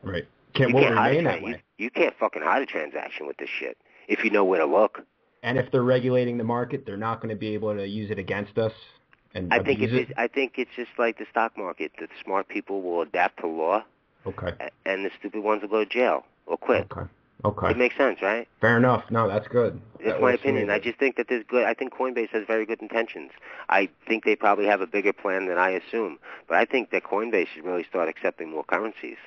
Right. Will it remain that way? You can't fucking hide a transaction with this shit if you know where to look. And if they're regulating the market, they're not going to be able to use it against us and abuse it? I think it's just like the stock market. The smart people will adapt to law. Okay. And the stupid ones will go to jail or quit. Okay. It makes sense, right? Fair enough. No, that's good. That's my opinion. I just think that I think Coinbase has very good intentions. I think they probably have a bigger plan than I assume. But I think that Coinbase should really start accepting more currencies.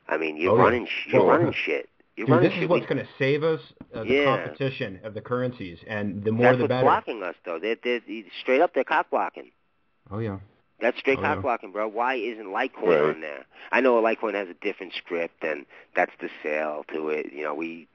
I mean, you're running shit. Dude, this is what's going to save us, the competition of the currencies. And the more the better. That's what's blocking us, though. They're straight up, they're cock blocking. Oh, yeah. That's straight cock blocking, bro. Why isn't Litecoin on there? I know Litecoin has a different script, and that's the sale to it. You know, we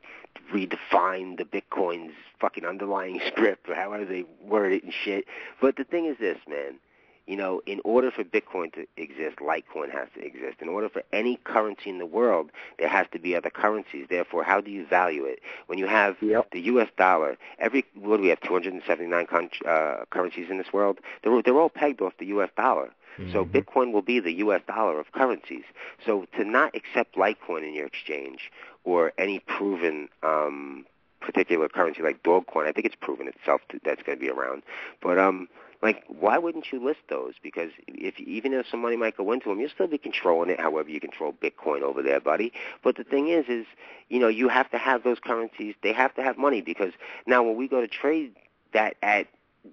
redefined the Bitcoin's fucking underlying script, or however they word it and shit. But the thing is this, man. You know, in order for Bitcoin to exist, Litecoin has to exist. In order for any currency in the world, there has to be other currencies. Therefore, how do you value it? When you have the U.S. dollar, what do we have, 279 currencies in this world? They're all pegged off the U.S. dollar. Mm-hmm. So Bitcoin will be the U.S. dollar of currencies. So to not accept Litecoin in your exchange or any proven particular currency like Dogecoin, I think it's proven itself that's going to be around. But like, why wouldn't you list those? Because even if some money might go into them, you'll still be controlling it however you control Bitcoin over there, buddy. But the thing is, you know, you have to have those currencies. They have to have money because now when we go to trade that at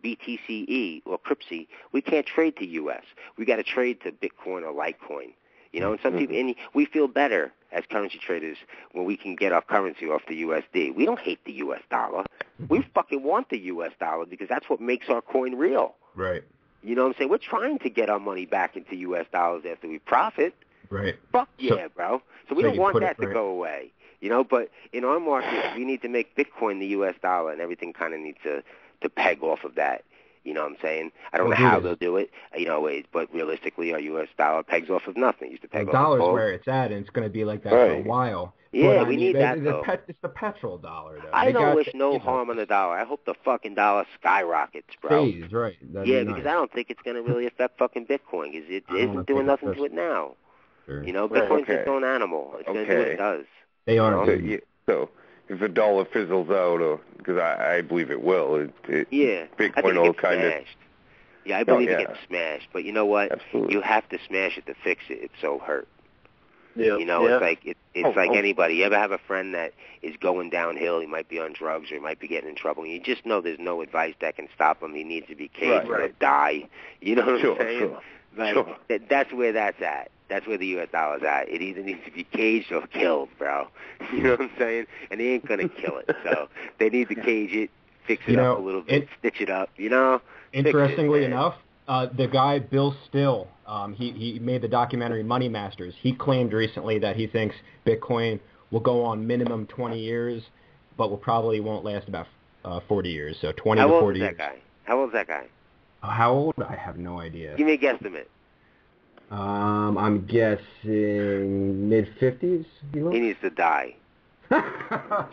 BTCE or CRIPSE, we can't trade to U.S. We got to trade to Bitcoin or Litecoin. You know, and some people, and we feel better as currency traders when we can get our currency off the USD. We don't hate the U.S. dollar. We fucking want the U.S. dollar because that's what makes our coin real. Right. You know what I'm saying? We're trying to get our money back into U.S. dollars after we profit. Right. Fuck yeah, bro. So we don't want that to go away. You know, but in our market, we need to make Bitcoin the U.S. dollar, and everything kind of needs to peg off of that. You know what I'm saying? I don't know how they'll do it, you know, but realistically, our U.S. dollar pegs off of nothing. It used to peg off dollar's gold. where it's at, and it's going to be like that for a while. Yeah, we need that, though. It's the petrol dollar, though. I don't wish no harm on the dollar. I hope the fucking dollar skyrockets, bro. Stays, right. Yeah, because I don't think it's going to really affect fucking Bitcoin, because it isn't doing nothing to it now. Sure. You know, Bitcoin's its own animal. It's going to do what it does. They are. So if the dollar fizzles out, or because I believe it will, Bitcoin will kind of. Yeah, I believe it gets smashed. But you know what? Absolutely. You have to smash it to fix it. It's so hurt. Yeah. You know, it's like it's like anybody. You ever have a friend that is going downhill? He might be on drugs or he might be getting in trouble. And you just know there's no advice that can stop him. He needs to be caged or die. You know what I'm saying? Like, that's where that's at. That's where the U.S. dollar's at. It either needs to be caged or killed, bro. You know what I'm saying? And they ain't going to kill it. So they need to cage it, fix it up a little bit, stitch it up, you know? Interestingly enough, the guy, Bill Still, he made the documentary Money Masters. He claimed recently that he thinks Bitcoin will go on minimum 20 years, but probably won't last about 40 years. So 20 to 40 years. How old is that guy? How old? I have no idea. Give me a guesstimate. I'm guessing mid-50s. He needs to die. Smart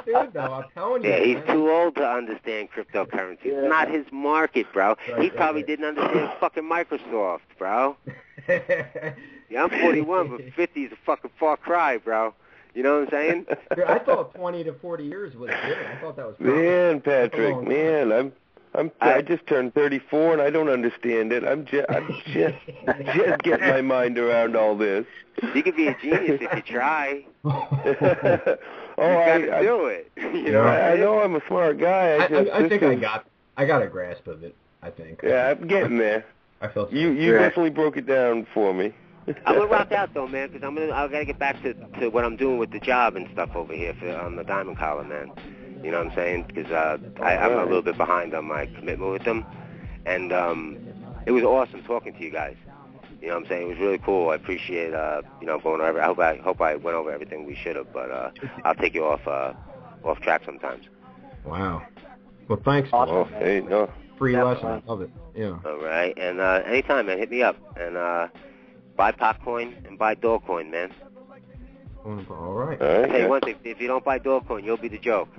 dude, though. I'm telling you. Yeah, he's too old to understand cryptocurrency. It's not his market, bro. He probably didn't understand fucking Microsoft, bro. Yeah, I'm 41, but 50 is a fucking far cry, bro. You know what I'm saying? I thought 20 to 40 years was good. I thought that was man, Patrick, man, I just turned 34 and I don't understand it. I'm just getting my mind around all this. You could be a genius if you try. You gotta do it. You know, I know I'm a smart guy. I think I got a grasp of it. I think. Yeah, I'm getting there. I felt you definitely broke it down for me. I'm gonna rock out though, man, because I gotta get back to what I'm doing with the job and stuff over here on the Diamond Collar, man. You know what I'm saying? Because I'm a little bit behind on my commitment with them. And it was awesome talking to you guys. You know what I'm saying? It was really cool. I appreciate, going over. I hope I went over everything we should have, but I'll take you off track sometimes. Wow. Well, thanks. Awesome. Hey, no. Free lesson. Love it. Yeah. All right. And anytime, man, hit me up. And buy Popcoin and buy Dogecoin, man. All right. I'll tell you one thing. If you don't buy Dogecoin, you'll be the joke.